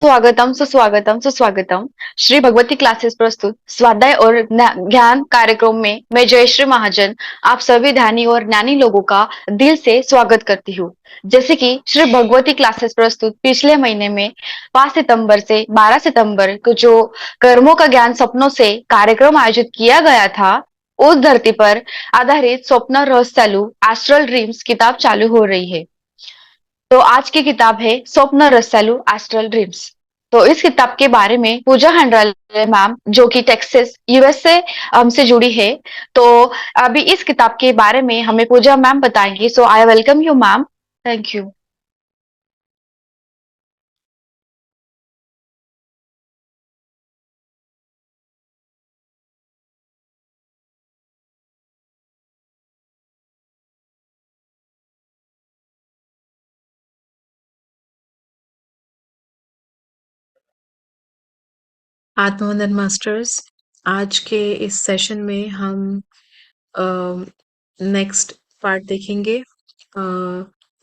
स्वागतम सुस्वागतम सुस्वागतम। श्री भगवती क्लासेस प्रस्तुत स्वाध्याय और ज्ञान कार्यक्रम में मैं जयश्री महाजन आप सभी ध्यानी और ज्ञानी लोगों का दिल से स्वागत करती हूँ। जैसे कि श्री भगवती क्लासेस प्रस्तुत पिछले महीने में 5 सितंबर से 12 सितंबर को जो कर्मों का ज्ञान सपनों से कार्यक्रम आयोजित किया गया था, उस धरती पर आधारित स्वप्न रहस्यालु एस्ट्रल ड्रीम्स किताब चालू हो रही है। तो आज की किताब है स्वप्न रसालू एस्ट्रल ड्रीम्स। तो इस किताब के बारे में पूजा हंड्राल मैम जो कि टेक्सास यूएस से हमसे जुड़ी है। तो अभी इस किताब के बारे में हमें पूजा मैम बताएंगी। So I welcome you ma'am. Thank you. आत्मवंदन मास्टर्स, आज के इस सेशन में हम नेक्स्ट पार्ट देखेंगे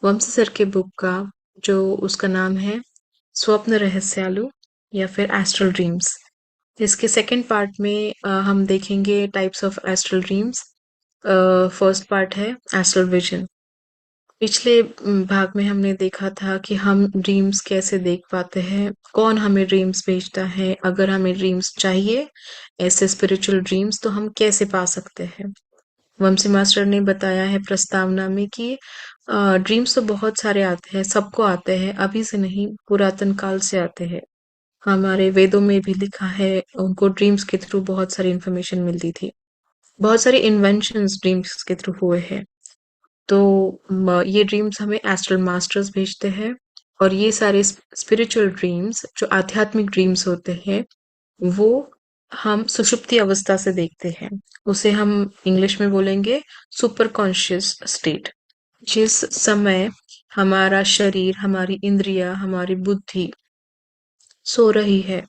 वंश सर के बुक का, जो उसका नाम है स्वप्न रहस्यालु या फिर एस्ट्रल ड्रीम्स। इसके सेकंड पार्ट में हम देखेंगे types of astral dreams. First part है एस्ट्रल विजन। पिछले भाग में हमने देखा था कि हम ड्रीम्स कैसे देख पाते हैं, कौन हमें ड्रीम्स भेजता है, अगर हमें ड्रीम्स चाहिए ऐसे स्पिरिचुअल ड्रीम्स तो हम कैसे पा सकते हैं। वंशी मास्टर ने बताया है प्रस्तावना में कि ड्रीम्स तो बहुत सारे आते हैं, सबको आते हैं, अभी से नहीं पुरातन काल से आते हैं। हमारे वेदों में भी लिखा है उनको ड्रीम्स के थ्रू बहुत सारी इंफॉर्मेशन मिलती थी। बहुत सारे इन्वेंशंस ड्रीम्स के थ्रू हुए हैं। तो ये ड्रीम्स हमें एस्ट्रल मास्टर्स भेजते हैं, और ये सारे स्पिरिचुअल ड्रीम्स जो आध्यात्मिक ड्रीम्स होते हैं वो हम सुषुप्ति अवस्था से देखते हैं। उसे हम इंग्लिश में बोलेंगे सुपर कॉन्शियस स्टेट। जिस समय हमारा शरीर, हमारी इंद्रिया, हमारी बुद्धि सो रही है,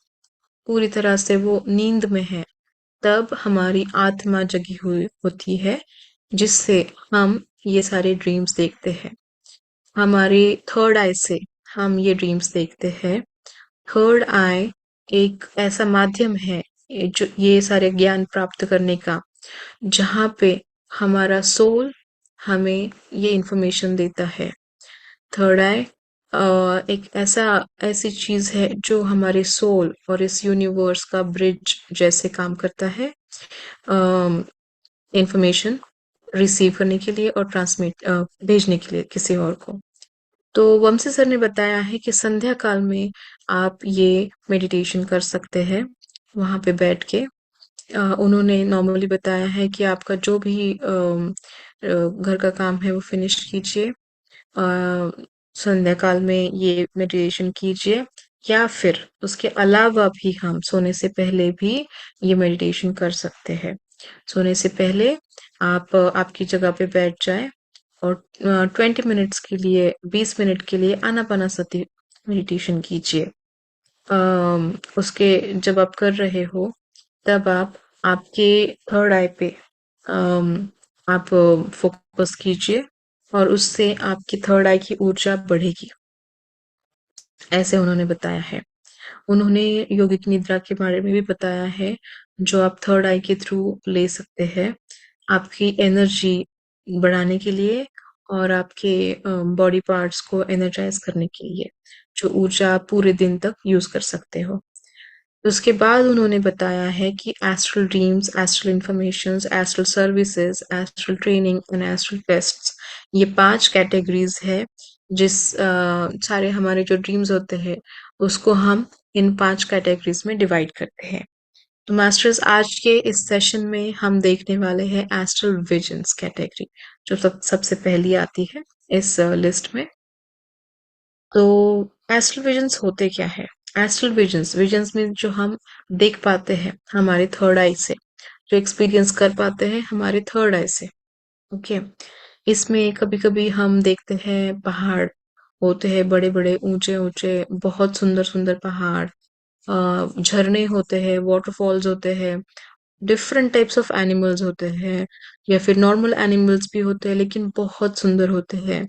पूरी तरह से वो नींद में है, तब हमारी आत्मा जगी हुई होती है, जिससे हम ये सारे ड्रीम्स देखते हैं। हमारे थर्ड आई से हम ये ड्रीम्स देखते हैं। थर्ड आई एक ऐसा माध्यम है जो ये सारे ज्ञान प्राप्त करने का, जहाँ पे हमारा सोल हमें ये इंफॉर्मेशन देता है। थर्ड आई एक ऐसी चीज है जो हमारे सोल और इस यूनिवर्स का ब्रिज जैसे काम करता है, इंफॉर्मेशन रिसीव करने के लिए और ट्रांसमिट भेजने के लिए किसी और को। तो वंशी सर ने बताया है कि संध्या काल में आप ये मेडिटेशन कर सकते हैं वहां पे बैठ के। उन्होंने नॉर्मली बताया है कि आपका जो भी घर का काम है वो फिनिश कीजिए, संध्या काल में ये मेडिटेशन कीजिए, या फिर उसके अलावा भी हम सोने से पहले भी ये मेडिटेशन कर सकते हैं। सोने से पहले आप आपकी जगह पे बैठ जाए और 20 मिनट्स के लिए, 20 मिनट के लिए आनापानासति मेडिटेशन कीजिए। उसके जब आप कर रहे हो तब आप आपके थर्ड आई पे अम, आप फोकस कीजिए, और उससे आपकी थर्ड आई की ऊर्जा बढ़ेगी, ऐसे उन्होंने बताया है। उन्होंने योगिक निद्रा के बारे में भी बताया है, जो आप थर्ड आई के थ्रू ले सकते हैं आपकी एनर्जी बढ़ाने के लिए और आपके बॉडी पार्ट्स को एनर्जाइज करने के लिए, जो ऊर्जा आप पूरे दिन तक यूज कर सकते हो। उसके बाद उन्होंने बताया है कि astral dreams, astral informations, astral services, astral training and astral tests, ये 5 कैटेगरीज है। जिस सारे हमारे जो ड्रीम्स होते हैं उसको हम इन 5 कैटेगरीज में डिवाइड करते हैं। तो मास्टर्स, आज के इस सेशन में हम देखने वाले हैं एस्ट्रल विजन्स कैटेगरी, जो सबसे पहली आती है इस लिस्ट में। तो एस्ट्रल विजन्स होते क्या है? एस्ट्रल विजन्स विजन्स में जो हम देख पाते हैं हमारे थर्ड आई से, जो एक्सपीरियंस कर पाते हैं हमारे थर्ड आई से। ओके, इसमें कभी कभी हम देखते हैं पहाड़ होते हैं, बड़े बड़े ऊंचे ऊंचे, बहुत सुंदर सुंदर पहाड़, झरने होते हैं, वाटरफॉल्स होते हैं, डिफरेंट टाइप्स ऑफ एनिमल्स होते हैं, या फिर नॉर्मल एनिमल्स भी होते हैं लेकिन बहुत सुंदर होते हैं।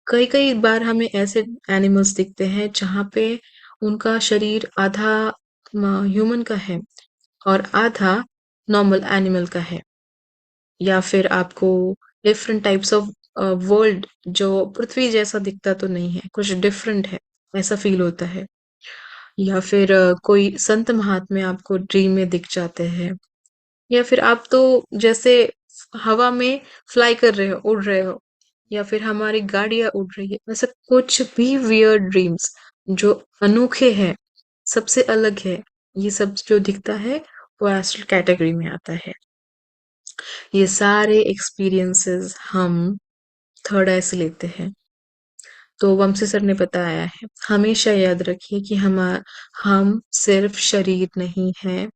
कई कई बार हमें ऐसे एनिमल्स दिखते हैं जहाँ पे उनका शरीर आधा ह्यूमन का है और आधा नॉर्मल एनिमल का है, या फिर आपको डिफरेंट टाइप्स ऑफ वर्ल्ड जो पृथ्वी जैसा दिखता तो नहीं है, कुछ डिफरेंट है, ऐसा फील होता है। या फिर कोई संत महात्मा आपको ड्रीम में दिख जाते हैं, या फिर आप तो जैसे हवा में फ्लाई कर रहे हो, उड़ रहे हो, या फिर हमारी गाड़ियां उड़ रही है, ऐसा कुछ भी वियर्ड ड्रीम्स जो अनोखे हैं, सबसे अलग है, ये सब जो दिखता है वो एस्ट्रल कैटेगरी में आता है। ये सारे एक्सपीरियंसेस हम थर्ड आई से लेते हैं। तो वंशी सर ने बताया है, हमेशा याद रखिए कि हम सिर्फ शरीर नहीं है,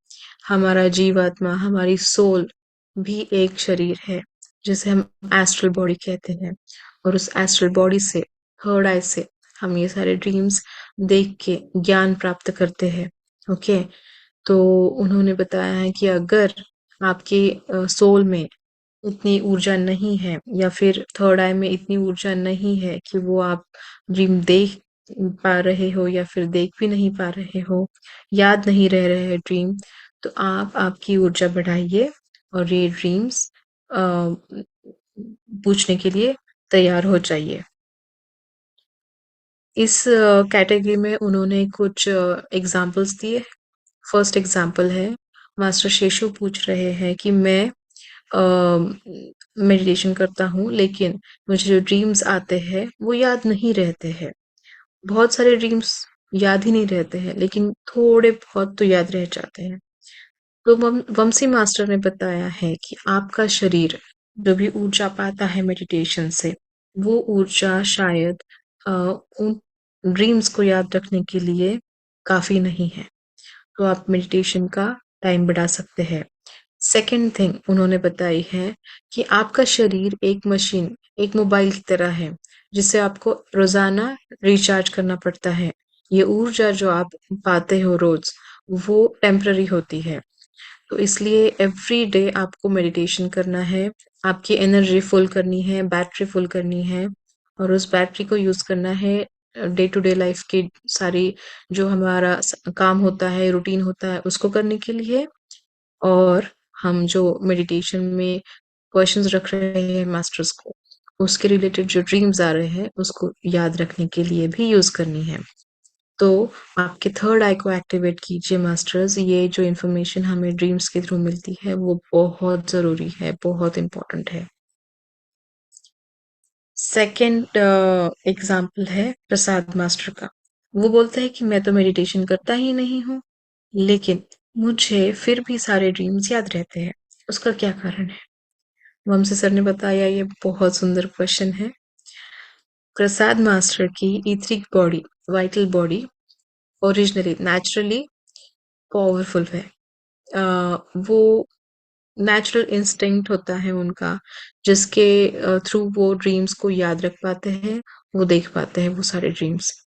हमारा जीवात्मा, हमारी सोल भी एक शरीर है, जिसे हम एस्ट्रल बॉडी कहते हैं। और उस एस्ट्रल बॉडी से, थर्ड आई से, हम ये सारे ड्रीम्स देख के ज्ञान प्राप्त करते हैं। ओके, तो उन्होंने बताया है कि अगर आपके सोल में इतनी ऊर्जा नहीं है, या फिर थर्ड आई में इतनी ऊर्जा नहीं है कि वो आप ड्रीम देख पा रहे हो, या फिर देख भी नहीं पा रहे हो, याद नहीं रह रहे हैं ड्रीम, तो आप आपकी ऊर्जा बढ़ाइए और ये ड्रीम्स पूछने के लिए तैयार हो जाइए। इस कैटेगरी में उन्होंने कुछ एग्जाम्पल्स दिए। फर्स्ट एग्जाम्पल है, मास्टर शेषु पूछ रहे हैं कि मैं मेडिटेशन करता हूँ, लेकिन मुझे जो ड्रीम्स आते हैं वो याद नहीं रहते हैं। बहुत सारे ड्रीम्स याद ही नहीं रहते हैं, लेकिन थोड़े बहुत तो याद रह जाते हैं। तो वमसी मास्टर ने बताया है कि आपका शरीर जो भी ऊर्जा पाता है मेडिटेशन से, वो ऊर्जा शायद उन ड्रीम्स को याद रखने के लिए काफी नहीं है। तो आप मेडिटेशन का टाइम बढ़ा सकते हैं। सेकंड थिंग उन्होंने बताई है कि आपका शरीर एक मशीन, एक मोबाइल की तरह है, जिसे आपको रोजाना रिचार्ज करना पड़ता है। ये ऊर्जा जो आप पाते हो रोज, वो टेम्पररी होती है। तो इसलिए एवरी डे आपको मेडिटेशन करना है, आपकी एनर्जी फुल करनी है, बैटरी फुल करनी है, और उस बैटरी को यूज करना है डे टू डे लाइफ की सारी जो हमारा काम होता है, रूटीन होता है, उसको करने के लिए। और हम जो मेडिटेशन में क्वेश्चंस रख रहे हैं मास्टर्स को, उसके रिलेटेड जो ड्रीम्स आ रहे हैं उसको याद रखने के लिए भी यूज करनी है। तो आपके थर्ड आई को एक्टिवेट कीजिए मास्टर्स। ये जो इन्फॉर्मेशन हमें ड्रीम्स के थ्रू मिलती है वो बहुत जरूरी है, बहुत इम्पोर्टेंट है। सेकंड एग्जाम्पल है प्रसाद मास्टर का। वो बोलते हैं कि मैं तो मेडिटेशन करता ही नहीं हूँ, लेकिन मुझे फिर भी सारे ड्रीम्स याद रहते हैं, उसका क्या कारण है? वमसे सर ने बताया, ये बहुत सुंदर क्वेश्चन है। प्रसाद मास्टर की etheric body, vital body, originally naturally powerful है। वो नेचुरल इंस्टिंक्ट होता है उनका, जिसके थ्रू वो ड्रीम्स को याद रख पाते हैं, वो देख पाते हैं वो सारे ड्रीम्स।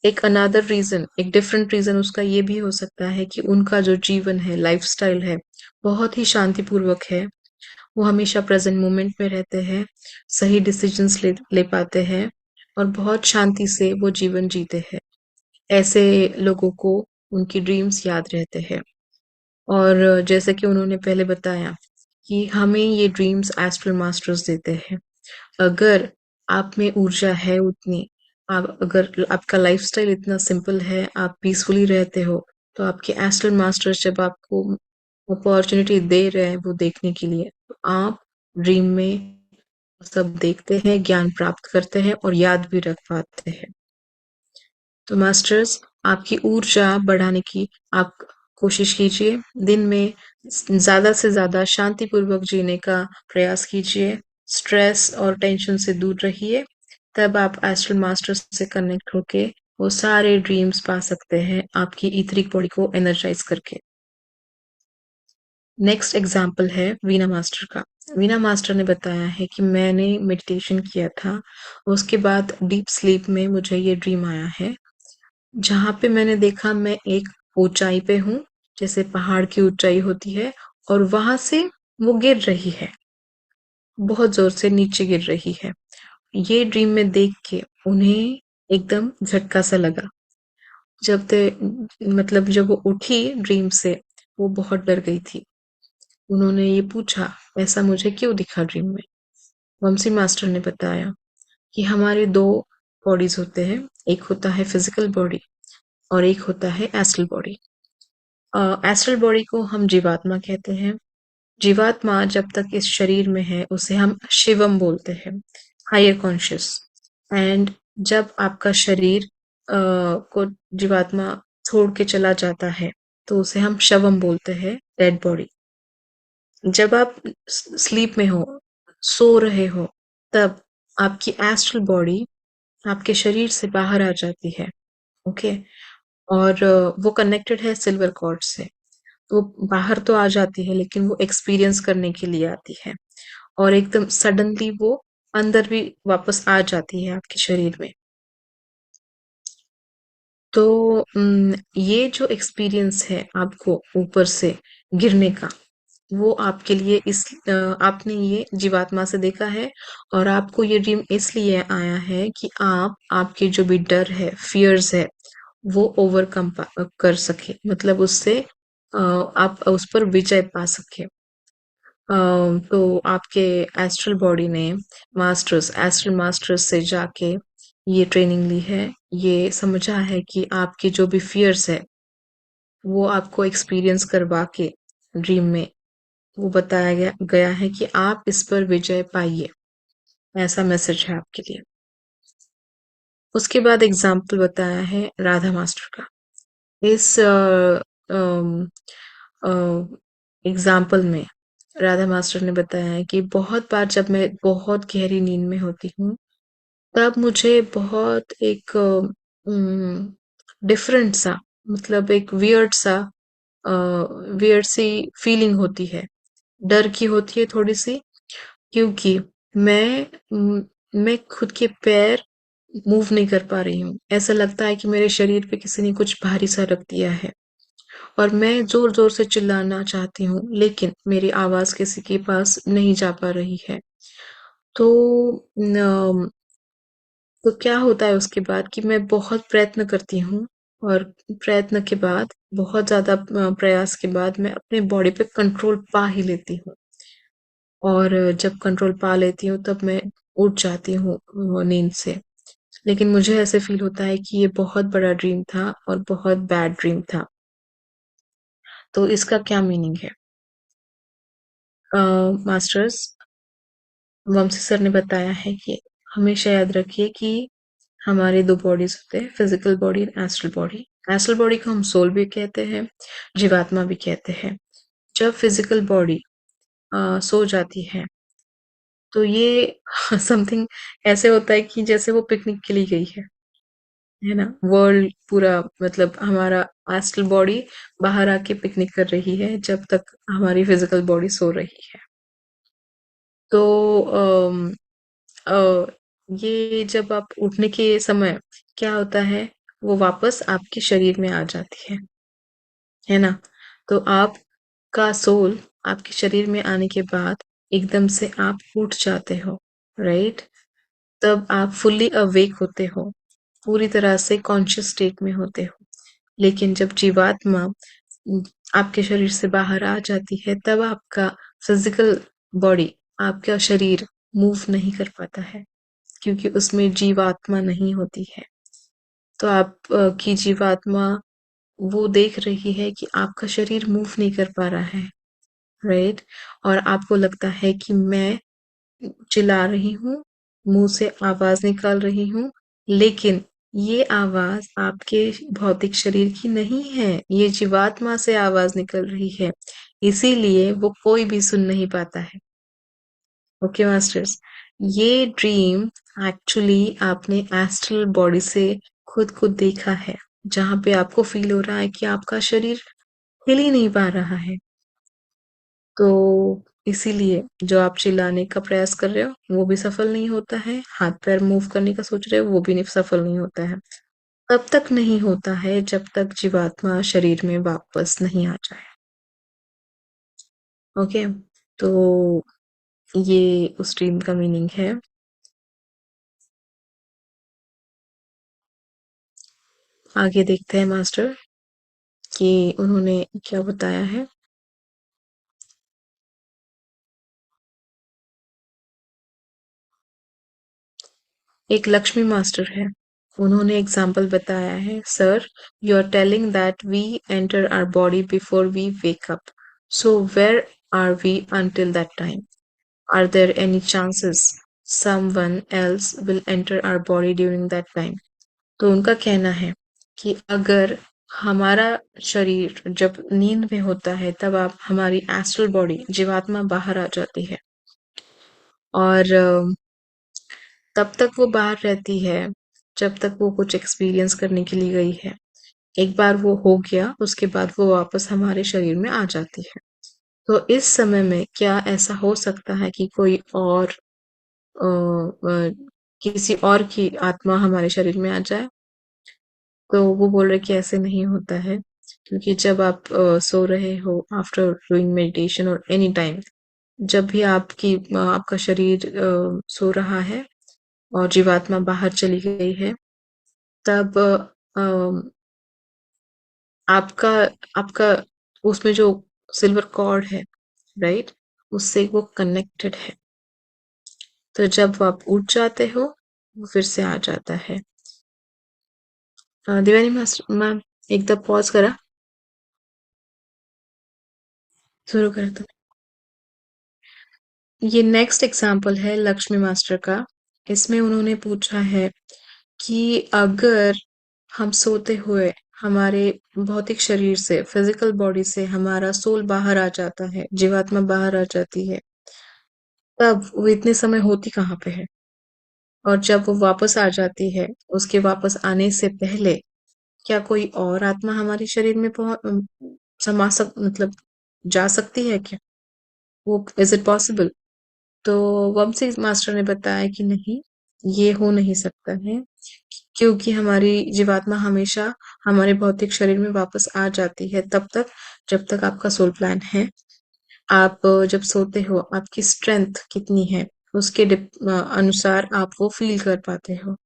एक अनदर रीजन, एक डिफरेंट रीजन उसका ये भी हो सकता है कि उनका जो जीवन है, लाइफस्टाइल है, बहुत ही शांतिपूर्वक है। वो हमेशा प्रेजेंट मोमेंट में रहते हैं, सही डिसीजंस ले पाते हैं, और बहुत शांति से वो जीवन जीते हैं। ऐसे लोगों को उनकी ड्रीम्स याद रहते हैं। और जैसे कि उन्होंने पहले बताया कि हमें ये ड्रीम्स एस्ट्रल मास्टर्स देते हैं। अगर आप में ऊर्जा है उतनी, आप अगर आपका लाइफस्टाइल इतना सिंपल है, आप पीसफुली रहते हो, तो आपके एस्ट्रल मास्टर्स जब आपको अपॉर्चुनिटी दे रहे हैं वो देखने के लिए, तो आप ड्रीम में सब देखते हैं, ज्ञान प्राप्त करते हैं और याद भी रख पाते हैं। तो मास्टर्स, आपकी ऊर्जा बढ़ाने की आप कोशिश कीजिए। दिन में ज्यादा से ज्यादा शांतिपूर्वक जीने का प्रयास कीजिए। स्ट्रेस और टेंशन से दूर रहिए, तब आप एस्ट्रल मास्टर्स से कनेक्ट होके वो सारे ड्रीम्स पा सकते हैं, आपकी ईथरिक बॉडी को एनर्जाइज करके। नेक्स्ट एग्जाम्पल है वीना मास्टर का। वीना मास्टर ने बताया है कि मैंने मेडिटेशन किया था, उसके बाद डीप स्लीप में मुझे ये ड्रीम आया है, जहाँ पे मैंने देखा मैं एक ऊंचाई पे हूँ, जैसे पहाड़ की ऊंचाई होती है, और वहां से वो गिर रही है, बहुत जोर से नीचे गिर रही है। ये ड्रीम में देख के उन्हें एकदम झटका सा लगा, जब मतलब जब वो उठी ड्रीम से, वो बहुत डर गई थी। उन्होंने ये पूछा, ऐसा मुझे क्यों दिखा ड्रीम में? वंशी मास्टर ने बताया कि हमारे दो बॉडीज होते हैं, एक होता है फिजिकल बॉडी और एक होता है एस्ट्रल बॉडी। एस्ट्रल बॉडी को हम जीवात्मा कहते हैं। जीवात्मा जब तक इस शरीर में है उसे हम शिवम बोलते हैं, हायर कॉन्शियस। एंड जब आपका शरीर को जीवात्मा छोड़ के चला जाता है तो उसे हम शवम बोलते हैं, डेड बॉडी। जब आप स्लीप में हो, सो रहे हो, तब आपकी एस्ट्रल बॉडी आपके शरीर से बाहर आ जाती है। ओके। और वो कनेक्टेड है सिल्वर कॉर्ड से। तो बाहर तो आ जाती है लेकिन वो एक्सपीरियंस करने के लिए आती है, और एकदम सडनली वो अंदर भी वापस आ जाती है आपके शरीर में। तो ये जो एक्सपीरियंस है आपको ऊपर से गिरने का, वो आपके लिए आपने ये जीवात्मा से देखा है, और आपको ये ड्रीम इसलिए आया है कि आप आपके जो भी डर है, फियर्स है, वो ओवरकम कर सके, मतलब उससे आप उस पर विजय पा सके। तो आपके एस्ट्रल बॉडी ने एस्ट्रल मास्टर्स से जाके ये ट्रेनिंग ली है, ये समझा है कि आपके जो भी फियर्स है वो आपको एक्सपीरियंस करवा के ड्रीम में वो बताया गया है कि आप इस पर विजय पाइए। ऐसा मैसेज है आपके लिए। उसके बाद एग्जाम्पल बताया है राधा मास्टर का। इस एग्जाम्पल में राधा मास्टर ने बताया है कि बहुत बार जब मैं बहुत गहरी नींद में होती हूँ, तब मुझे बहुत एक डिफरेंट सा, मतलब एक वियर्ड सी फीलिंग होती है, डर की होती है थोड़ी सी, क्योंकि मैं खुद के पैर मूव नहीं कर पा रही हूँ। ऐसा लगता है कि मेरे शरीर पे किसी ने कुछ भारी सा रख दिया है, और मैं जोर जोर से चिल्लाना चाहती हूँ लेकिन मेरी आवाज किसी के पास नहीं जा पा रही है। तो न, तो क्या होता है उसके बाद कि मैं बहुत प्रयत्न करती हूँ, और प्रयत्न के बाद, बहुत ज्यादा प्रयास के बाद, मैं अपने बॉडी पे कंट्रोल पा ही लेती हूँ। और जब कंट्रोल पा लेती हूँ तब मैं उठ जाती हूँ नींद से। लेकिन मुझे ऐसे फील होता है कि ये बहुत बड़ा ड्रीम था और बहुत बैड ड्रीम था। तो इसका क्या मीनिंग है? मास्टर्स वंशी सर ने बताया है कि हमेशा याद रखिए कि हमारे दो बॉडीज होते हैं, फिजिकल बॉडी और एस्ट्रल बॉडी। एस्ट्रल बॉडी को हम सोल भी कहते हैं, जीवात्मा भी कहते हैं। जब फिजिकल बॉडी सो जाती है तो ये समथिंग ऐसे होता है कि जैसे वो पिकनिक के लिए गई है ना। वर्ल्ड पूरा, मतलब हमारा एस्ट्रल बॉडी बाहर आके पिकनिक कर रही है जब तक हमारी फिजिकल बॉडी सो रही है। तो अ, ये जब आप उठने के समय क्या होता है, वो वापस आपके शरीर में आ जाती है ना। तो आपका सोल आपके शरीर में आने के बाद एकदम से आप उठ जाते हो, राइट। तब आप फुल्ली अवेक होते हो, पूरी तरह से कॉन्शियस स्टेट में होते हो। लेकिन जब जीवात्मा आपके शरीर से बाहर आ जाती है तब आपका फिजिकल बॉडी, आपका शरीर मूव नहीं कर पाता है, क्योंकि उसमें जीवात्मा नहीं होती है। तो आप की जीवात्मा वो देख रही है कि आपका शरीर मूव नहीं कर पा रहा है, राइट। और आपको लगता है कि मैं चिल्ला रही हूँ, मुंह से आवाज निकाल रही हूँ, लेकिन ये आवाज आपके भौतिक शरीर की नहीं है, ये जीवात्मा से आवाज निकल रही है, इसीलिए वो कोई भी सुन नहीं पाता है। ओके मास्टर्स, ये ड्रीम एक्चुअली आपने एस्ट्रल बॉडी से खुद को देखा है, जहां पे आपको फील हो रहा है कि आपका शरीर हिल ही नहीं पा रहा है। तो इसीलिए जो आप चिल्लाने का प्रयास कर रहे हो वो भी सफल नहीं होता है, हाथ पैर मूव करने का सोच रहे हो वो भी नहीं सफल नहीं होता है। तब तक नहीं होता है जब तक जीवात्मा शरीर में वापस नहीं आ जाए। ओके। तो ये उस ड्रीम का मीनिंग है। आगे देखते हैं मास्टर कि उन्होंने क्या बताया है। एक लक्ष्मी मास्टर है, उन्होंने एग्जाम्पल बताया है। Sir, you are telling that we enter our body before we wake up, so where are we until that time? Are there any chances someone else will enter our body during that time? तो उनका कहना है कि अगर हमारा शरीर जब नींद में होता है तब आप हमारी एस्ट्रल बॉडी जीवात्मा बाहर आ जाती है और तब तक वो बाहर रहती है जब तक वो कुछ एक्सपीरियंस करने के लिए गई है। एक बार वो हो गया उसके बाद वो वापस हमारे शरीर में आ जाती है। तो इस समय में क्या ऐसा हो सकता है कि कोई और किसी और की आत्मा हमारे शरीर में आ जाए? तो वो बोल रहे कि ऐसे नहीं होता है, क्योंकि जब आप सो रहे हो आफ्टर डूइंग मेडिटेशन और एनी टाइम, जब भी आपका शरीर सो रहा है और जीवात्मा बाहर चली गई है, तब आपका आपका उसमें जो सिल्वर कॉर्ड है, राइट, उससे वो कनेक्टेड है। तो जब आप उठ जाते हो वो फिर से आ जाता है। दिवानी मास्टर मैम, एकदा पॉज करा, सुरू करा तो। ये नेक्स्ट एग्जाम्पल है लक्ष्मी मास्टर का। इसमें उन्होंने पूछा है कि अगर हम सोते हुए हमारे भौतिक शरीर से, फिजिकल बॉडी से हमारा सोल बाहर आ जाता है, जीवात्मा बाहर आ जाती है, तब वो इतने समय होती कहाँ पे है? और जब वो वापस आ जाती है, उसके वापस आने से पहले क्या कोई और आत्मा हमारे शरीर में मतलब जा सकती है क्या? वो इज इट पॉसिबल? तो वमसी मास्टर ने बताया कि नहीं, ये हो नहीं सकता है, क्योंकि हमारी जीवात्मा हमेशा हमारे भौतिक शरीर में वापस आ जाती है तब तक जब तक आपका सोल प्लान है। आप जब सोते हो आपकी स्ट्रेंथ कितनी है उसके अनुसार आप वो फील कर पाते हो।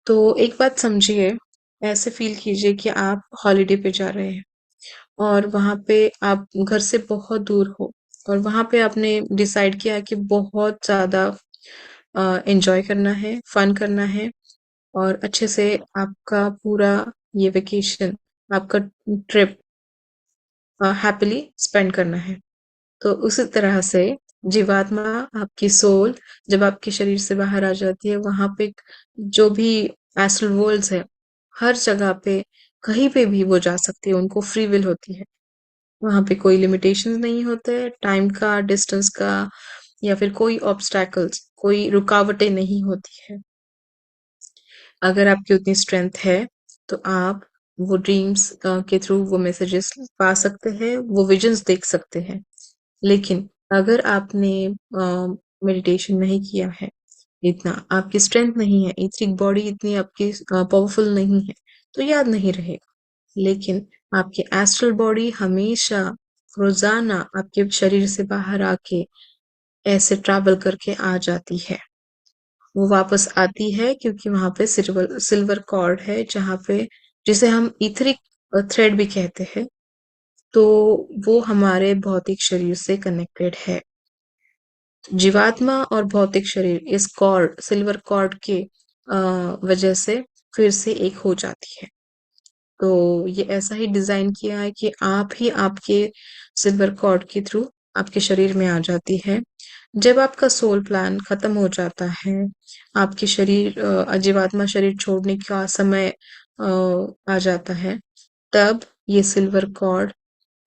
तो एक बात समझिए, ऐसे फील कीजिए कि आप हॉलिडे पे जा रहे हैं और वहां पे आप घर से बहुत दूर हो और वहां पे आपने डिसाइड किया कि बहुत ज्यादा एंजॉय करना है, फन करना है और अच्छे से आपका पूरा ये वेकेशन, आपका ट्रिप हैप्पीली स्पेंड करना है। तो उसी तरह से जीवात्मा, आपकी सोल, जब आपके शरीर से बाहर आ जाती है, वहां पे जो भी एस्ट्रल वर्ल्ड्स है, हर जगह पे कहीं पे भी वो जा सकती है, उनको फ्री विल होती है। वहां पे कोई लिमिटेशंस नहीं होते, टाइम का, डिस्टेंस का, या फिर कोई ऑब्स्टैकल्स, कोई रुकावटें नहीं होती है। अगर आपकी उतनी स्ट्रेंथ है तो आप वो ड्रीम्स के थ्रू वो मैसेजेस पा सकते हैं, वो विजन्स देख सकते हैं। लेकिन अगर आपने मेडिटेशन नहीं किया है, इतना आपकी स्ट्रेंथ नहीं है, इतनी बॉडी इतनी आपकी पावरफुल नहीं है, तो याद नहीं रहेगा। लेकिन आपकी एस्ट्रल बॉडी हमेशा रोजाना आपके शरीर से बाहर आके ऐसे ट्रैवल करके आ जाती है। वो वापस आती है क्योंकि वहां पे सिल्वर सिल्वर कॉर्ड है, जहाँ पे, जिसे हम इथरिक थ्रेड भी कहते हैं, तो वो हमारे भौतिक शरीर से कनेक्टेड है। जीवात्मा और भौतिक शरीर इस कॉर्ड, सिल्वर कॉर्ड के वजह से फिर से एक हो जाती है। तो ये ऐसा ही डिजाइन किया है कि आप ही आपके सिल्वर कॉर्ड के थ्रू आपके शरीर में आ जाती है। जब आपका सोल प्लान खत्म हो जाता है, आपके शरीर जीवात्मा शरीर छोड़ने का समय आ जाता है, तब ये सिल्वर कॉर्ड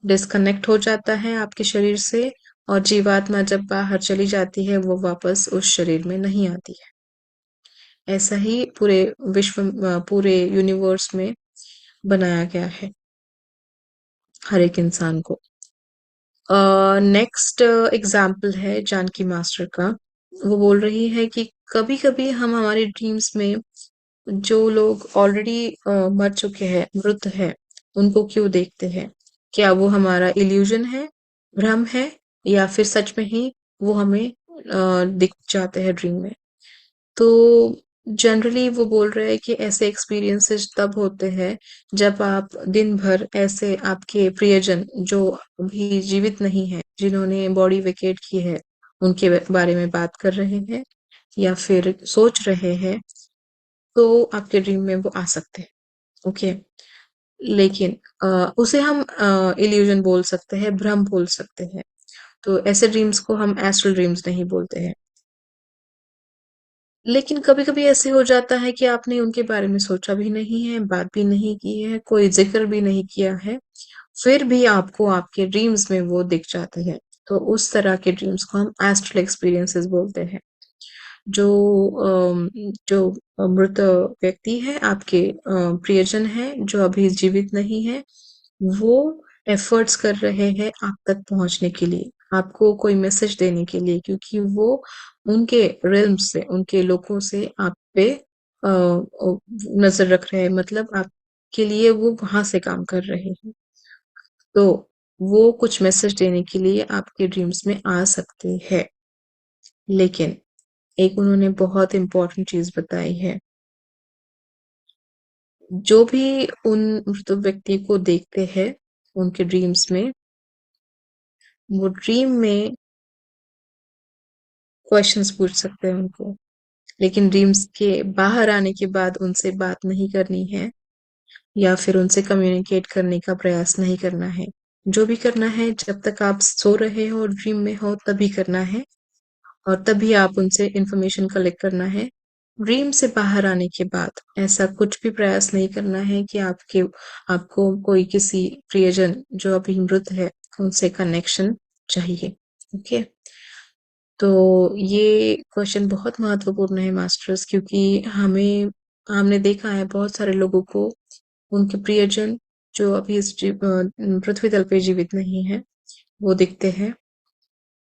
डिस्कनेक्ट हो जाता है आपके शरीर से और जीवात्मा जब बाहर चली जाती है वो वापस उस शरीर में नहीं आती है। ऐसा ही पूरे पूरे यूनिवर्स में बनाया गया है हर एक इंसान को। नेक्स्ट एग्जाम्पल है जानकी मास्टर का। वो बोल रही है कि कभी कभी हम हमारे ड्रीम्स में जो लोग ऑलरेडी मर चुके हैं, मृत है, उनको क्यों देखते हैं? क्या वो हमारा इल्यूजन है, भ्रम है, या फिर सच में ही वो हमें दिख जाते हैं ड्रीम में? तो जनरली वो बोल रहे हैं कि ऐसे एक्सपीरियंसेस तब होते हैं जब आप दिन भर ऐसे आपके प्रियजन जो अभी जीवित नहीं है, जिन्होंने बॉडी वेकेट की है, उनके बारे में बात कर रहे हैं या फिर सोच रहे हैं, तो आपके ड्रीम में वो आ सकते हैं। ओके, लेकिन उसे हम इल्यूजन बोल सकते हैं, भ्रम बोल सकते हैं। तो ऐसे ड्रीम्स को हम एस्ट्रल ड्रीम्स नहीं बोलते हैं। लेकिन कभी-कभी ऐसे हो जाता है कि आपने उनके बारे में सोचा भी नहीं है, बात भी नहीं की है, कोई ज़िक्र भी नहीं किया है, फिर भी आपको आपके ड्रीम्स में वो दिख जाते हैं। तो उस तरह के ड्रीम्स को हम एस्ट्रल एक्सपीरियंसेस बोलते हैं। जो जो मृत व्यक्ति है, आपके प्रियजन है, जो अभी जीवित नहीं है, वो एफर्ट्स कर रहे हैं आप तक पहुंचने के लिए, आपको कोई मैसेज देने के लिए, क्योंकि वो उनके रिल्म से, उनके लोगों से आप पे नजर रख रहे हैं, मतलब आपके लिए वो वहां से काम कर रहे हैं। तो वो कुछ मैसेज देने के लिए आपके ड्रीम्स में आ सकते हैं। लेकिन एक उन्होंने बहुत इम्पोर्टेंट चीज बताई है, जो भी उन मृत व्यक्ति को देखते हैं उनके ड्रीम्स में, वो ड्रीम में क्वेश्चंस पूछ सकते हैं उनको, लेकिन ड्रीम्स के बाहर आने के बाद उनसे बात नहीं करनी है या फिर उनसे कम्युनिकेट करने का प्रयास नहीं करना है। जो भी करना है जब तक आप सो रहे हो और ड्रीम में हो तभी करना है, और तभी आप उनसे इंफॉर्मेशन कलेक्ट करना है। ड्रीम से बाहर आने के बाद ऐसा कुछ भी प्रयास नहीं करना है कि आपको कोई किसी प्रियजन जो अभी मृत है उनसे कनेक्शन चाहिए। ओके, तो ये क्वेश्चन बहुत महत्वपूर्ण है मास्टर्स, क्योंकि हमें हमने देखा है बहुत सारे लोगों को उनके प्रियजन जो अभी पृथ्वी तल पे जीवित नहीं है, वो दिखते हैं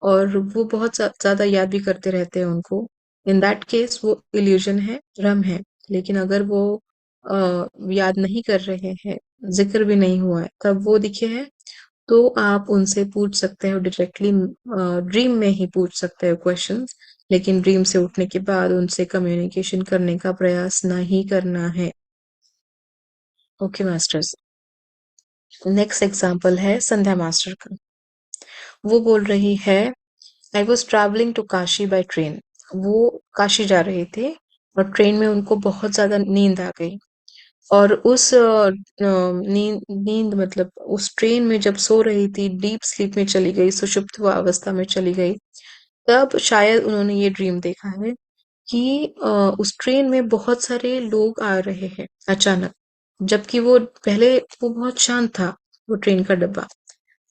और वो बहुत ज्यादा याद भी करते रहते हैं उनको। इन दैट केस वो इल्यूजन है, भ्रम है। लेकिन अगर वो याद नहीं कर रहे हैं, जिक्र भी नहीं हुआ है, तब वो दिखे हैं, तो आप उनसे पूछ सकते हो डायरेक्टली, ड्रीम में ही पूछ सकते हो क्वेश्चंस। लेकिन ड्रीम से उठने के बाद उनसे कम्युनिकेशन करने का प्रयास नहीं करना है। ओके मास्टर्स, नेक्स्ट एग्जांपल है संध्या मास्टर का। वो बोल रही है, I was travelling to Kashi by train. वो काशी जा रहे थे और ट्रेन में उनको बहुत ज्यादा नींद आ गई, और उस नींद नींद मतलब उस ट्रेन में जब सो रही थी, डीप स्लीप में चली गई, सुषुप्त अवस्था में चली गई, तब शायद उन्होंने ये ड्रीम देखा है कि उस ट्रेन में बहुत सारे लोग आ रहे हैं अचानक, जबकि वो पहले वो बहुत शांत था, वो ट्रेन का डब्बा।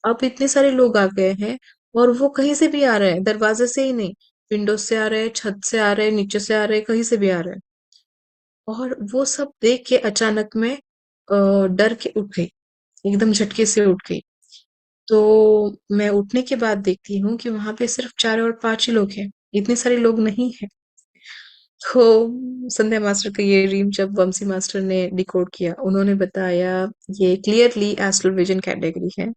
अब इतने सारे लोग आ गए हैं और वो कहीं से भी आ रहे हैं, दरवाजे से ही नहीं, विंडो से आ रहे हैं, छत से आ रहे हैं, नीचे से आ रहे हैं, कहीं से भी आ रहे हैं। और वो सब देख के अचानक में डर के उठ गई, एकदम झटके से उठ गई। तो मैं उठने के बाद देखती हूँ कि वहां पे सिर्फ 4 और 5 ही लोग हैं, इतने सारे लोग नहीं है। तो संध्या मास्टर का ये ड्रीम जब वंशी मास्टर ने डिकोड किया, उन्होंने बताया ये क्लियरली एस्ट्रल विजन कैटेगरी है।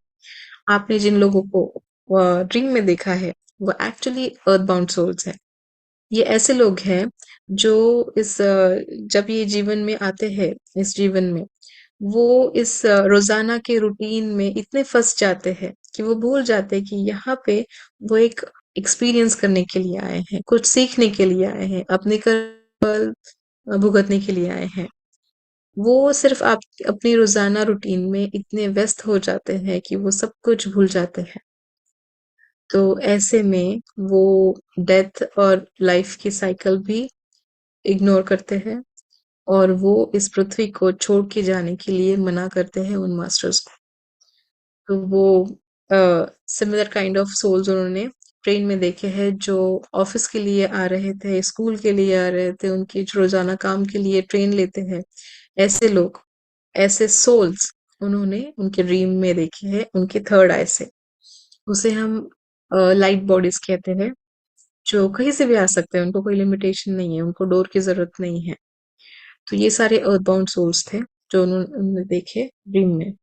आपने जिन लोगों को ड्रीम में देखा है, वो एक्चुअली अर्थबाउंड सोल्स हैं। ये ऐसे लोग हैं जो जब ये जीवन में आते हैं, इस जीवन में वो इस रोजाना के रूटीन में इतने फंस जाते हैं कि वो भूल जाते हैं कि यहाँ पे वो एक एक्सपीरियंस करने के लिए आए हैं, कुछ सीखने के लिए आए हैं, अपने कर्म भुगतने के लिए आए हैं। वो सिर्फ आप अपनी रोजाना रूटीन में इतने व्यस्त हो जाते हैं कि वो सब कुछ भूल जाते हैं। तो ऐसे में वो डेथ और लाइफ की साइकिल भी इग्नोर करते हैं, और वो इस पृथ्वी को छोड़ के जाने के लिए मना करते हैं उन मास्टर्स को। तो वो सिमिलर काइंड ऑफ सोल्स उन्होंने ट्रेन में देखे हैं, जो ऑफिस के लिए आ रहे थे, स्कूल के लिए आ रहे थे, उनकी जो रोजाना काम के लिए ट्रेन लेते हैं, ऐसे लोग, ऐसे सोल्स उन्होंने उनके ड्रीम में देखे हैं, उनके थर्ड आई से। उसे हम लाइट बॉडीज कहते हैं, जो कहीं से भी आ सकते हैं, उनको कोई लिमिटेशन नहीं है, उनको डोर की जरूरत नहीं है। तो ये सारे अर्थबाउंड सोल्स थे जो उन्होंने देखे ड्रीम में।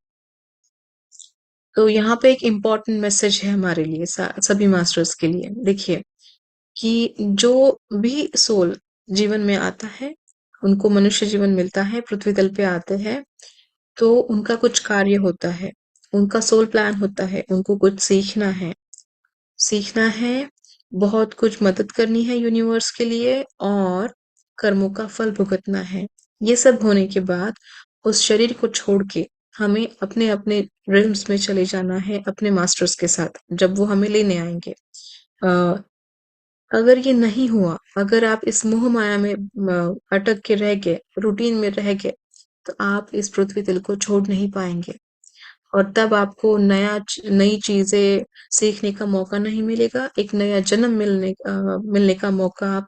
तो यहाँ पे एक इम्पोर्टेंट मैसेज है हमारे लिए, सभी मास्टर्स के लिए। देखिए कि जो भी सोल जीवन में आता है, उनको मनुष्य जीवन मिलता है, पृथ्वी तल पे आते हैं, तो उनका कुछ कार्य होता है, उनका सोल प्लान होता है, उनको कुछ सीखना है, बहुत कुछ मदद करनी है यूनिवर्स के लिए और कर्मों का फल भुगतना है। ये सब होने के बाद उस शरीर को छोड़ के हमें अपने-अपने रिल्म्स में चले जाना है अपने मास्टर्स के साथ, जब वो हमें लेने आएँगे। अ, अगर ये नहीं हुआ, अगर आप इस मोह माया में अटक के रह गए, रूटीन में रह गए, तो आप इस पृथ्वी तल को छोड़ नहीं पाएँगे और तब आपको नई चीज़ें सीखने का मौका नहीं मिलेगा, एक नया जन्म मिलने का मौका आप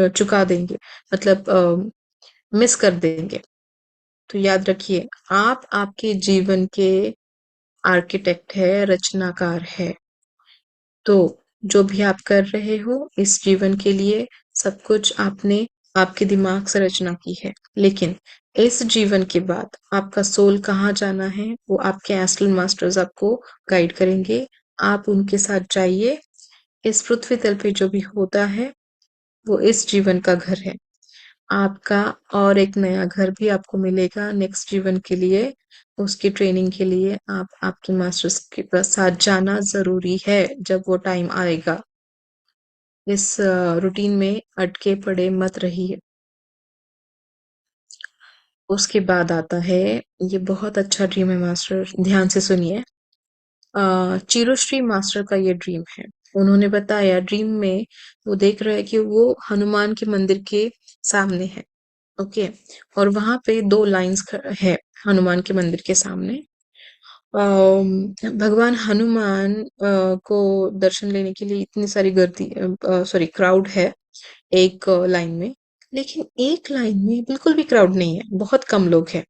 चुका देंगे, मतलब मिस कर देंगे। तो याद रखिए, आप आपके जीवन के आर्किटेक्ट है, रचनाकार है। तो जो भी आप कर रहे हो इस जीवन के लिए सब कुछ आपने आपके दिमाग से रचना की है, लेकिन इस जीवन के बाद आपका सोल कहाँ जाना है वो आपके एस्ट्रल मास्टर्स आपको गाइड करेंगे। आप उनके साथ जाइए। इस पृथ्वी तल पे जो भी होता है वो इस जीवन का घर है। आपका और एक नया घर भी आपको मिलेगा नेक्स्ट जीवन के लिए। उसकी ट्रेनिंग के लिए आप आपके मास्टर्स के साथ जाना ज़रूरी है जब वो टाइम आएगा। इस रूटीन में अटके पड़े मत रहिए। उसके बाद आता है, ये बहुत अच्छा ड्रीम है मास्टर, ध्यान से सुनिए। चिरुश्री मास्टर का ये ड्रीम है। उन्होंने बताया ड्रीम में वो देख रहे हैं कि वो हनुमान के मंदिर के सामने है। ओके। और वहां पे दो लाइंस है हनुमान के मंदिर के सामने। भगवान हनुमान को दर्शन लेने के लिए इतनी सारी गर्दी सॉरी क्राउड है एक लाइन में, लेकिन एक लाइन में बिल्कुल भी क्राउड नहीं है, बहुत कम लोग हैं।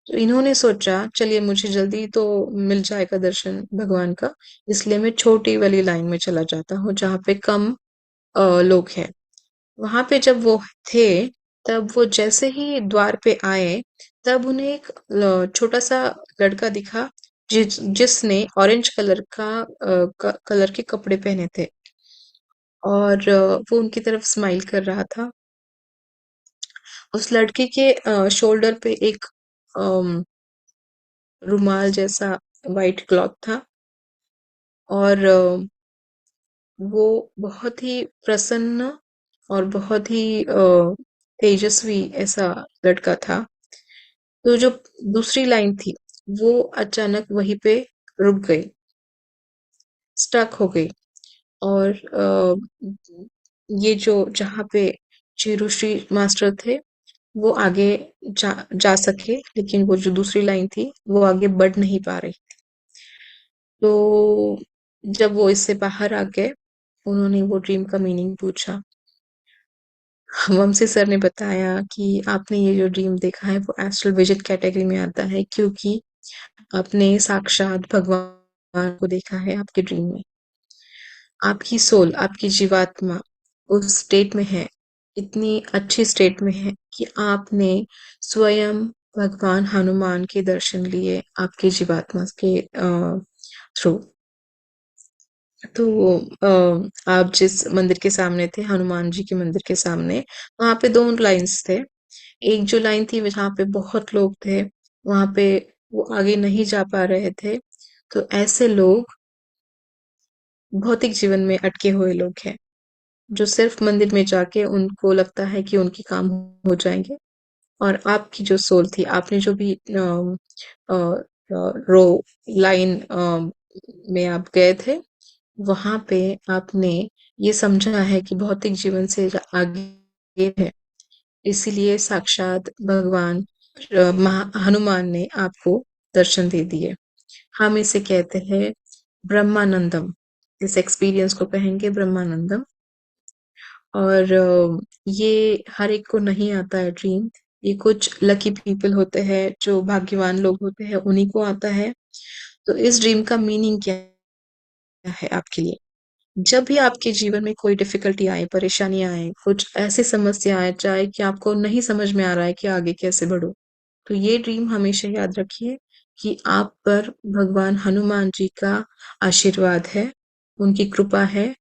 तो इन्होंने सोचा चलिए मुझे जल्दी तो मिल जाएगा दर्शन भगवान का, इसलिए मैं छोटी वाली लाइन में चला जाता हूँ जहाँ पे कम लोग हैं। वहां पे जब वो थे तब वो जैसे ही द्वार पे आए तब उन्हें एक छोटा सा लड़का दिखा जिसने ऑरेंज कलर कलर के कपड़े पहने थे और वो उनकी तरफ स्माइल कर रहा था। उस लड़के के शोल्डर पे एक अम, रुमाल जैसा वाइट क्लॉथ था और वो बहुत ही प्रसन्न और बहुत ही तेजस्वी ऐसा लड़का था। तो जो दूसरी लाइन थी वो अचानक वहीं पे रुक गई, स्टक हो गई और ये जो जहाँ पे चिरुश्री मास्टर थे वो आगे जा सके, लेकिन वो जो दूसरी लाइन थी वो आगे बढ़ नहीं पा रही। तो जब वो इससे बाहर आ गए उन्होंने वो ड्रीम का मीनिंग पूछा। वंशी सर ने बताया कि आपने ये जो ड्रीम देखा है वो एस्ट्रल विजन कैटेगरी में आता है क्योंकि आपने साक्षात भगवान को देखा है आपके ड्रीम में। आपकी सोल, आपकी जीवात्मा उस स्टेट में है, इतनी अच्छी स्टेट में है कि आपने स्वयं भगवान हनुमान के दर्शन लिए आपकी जीवात्मा के थ्रू। तो आप जिस मंदिर के सामने थे, हनुमान जी के मंदिर के सामने, वहां पे दो लाइन्स थे। एक जो लाइन थी जहाँ पे बहुत लोग थे, वहां पे वो आगे नहीं जा पा रहे थे। तो ऐसे लोग भौतिक जीवन में अटके हुए लोग हैं जो सिर्फ मंदिर में जाके उनको लगता है कि उनके काम हो जाएंगे। और आपकी जो सोल थी, आपने जो भी रो लाइन में आप गए थे वहां पे आपने ये समझा है कि भौतिक जीवन से आगे है, इसीलिए साक्षात भगवान हनुमान ने आपको दर्शन दे दिए। हम इसे कहते हैं ब्रह्मानंदम। इस एक्सपीरियंस को कहेंगे ब्रह्मानंदम। और ये हर एक को नहीं आता है ड्रीम। ये कुछ लकी पीपल होते हैं, जो भाग्यवान लोग होते हैं, उन्हीं को आता है। तो इस ड्रीम का मीनिंग क्या है आपके लिए? जब भी आपके जीवन में कोई डिफिकल्टी आए, परेशानी आए, कुछ ऐसी समस्या आए, चाहे कि आपको नहीं समझ में आ रहा है कि आगे कैसे बढ़ो, तो ये ड्रीम हमेशा याद रखिए कि आप पर भगवान हनुमान जी का आशीर्वाद है, उनकी कृपा है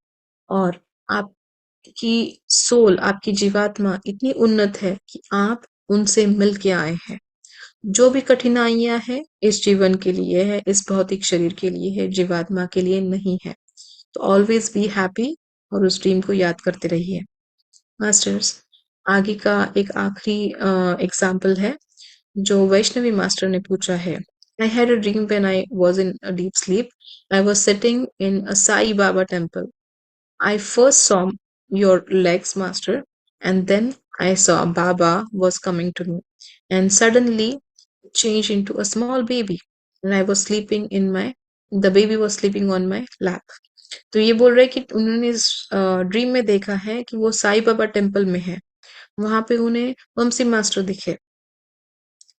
और आपकी सोल, आपकी जीवात्मा इतनी उन्नत है कि आप उनसे मिल के आए हैं। जो भी कठिनाइयां हैं इस जीवन के लिए है, इस भौतिक शरीर के लिए है, जीवात्मा के लिए नहीं है। तो ऑलवेज बी हैप्पी और उस ड्रीम को याद करते रहिए। मास्टर्स, आगे का एक आखिरी एग्जाम्पल है जो वैष्णवी मास्टर ने पूछा है। I had a dream when I was in a deep sleep. I was sitting in a Sai Baba temple. I first saw your legs, master, and then I saw Baba was coming to me, and suddenly changed into a small baby. And I was sleeping in my, the baby was sleeping on my lap. तो ये बोल रहे हैं कि उन्होंने इस dream में देखा है कि वो साई बाबा टेम्पल में है। वहां पे उन्हें वंशी मास्टर दिखे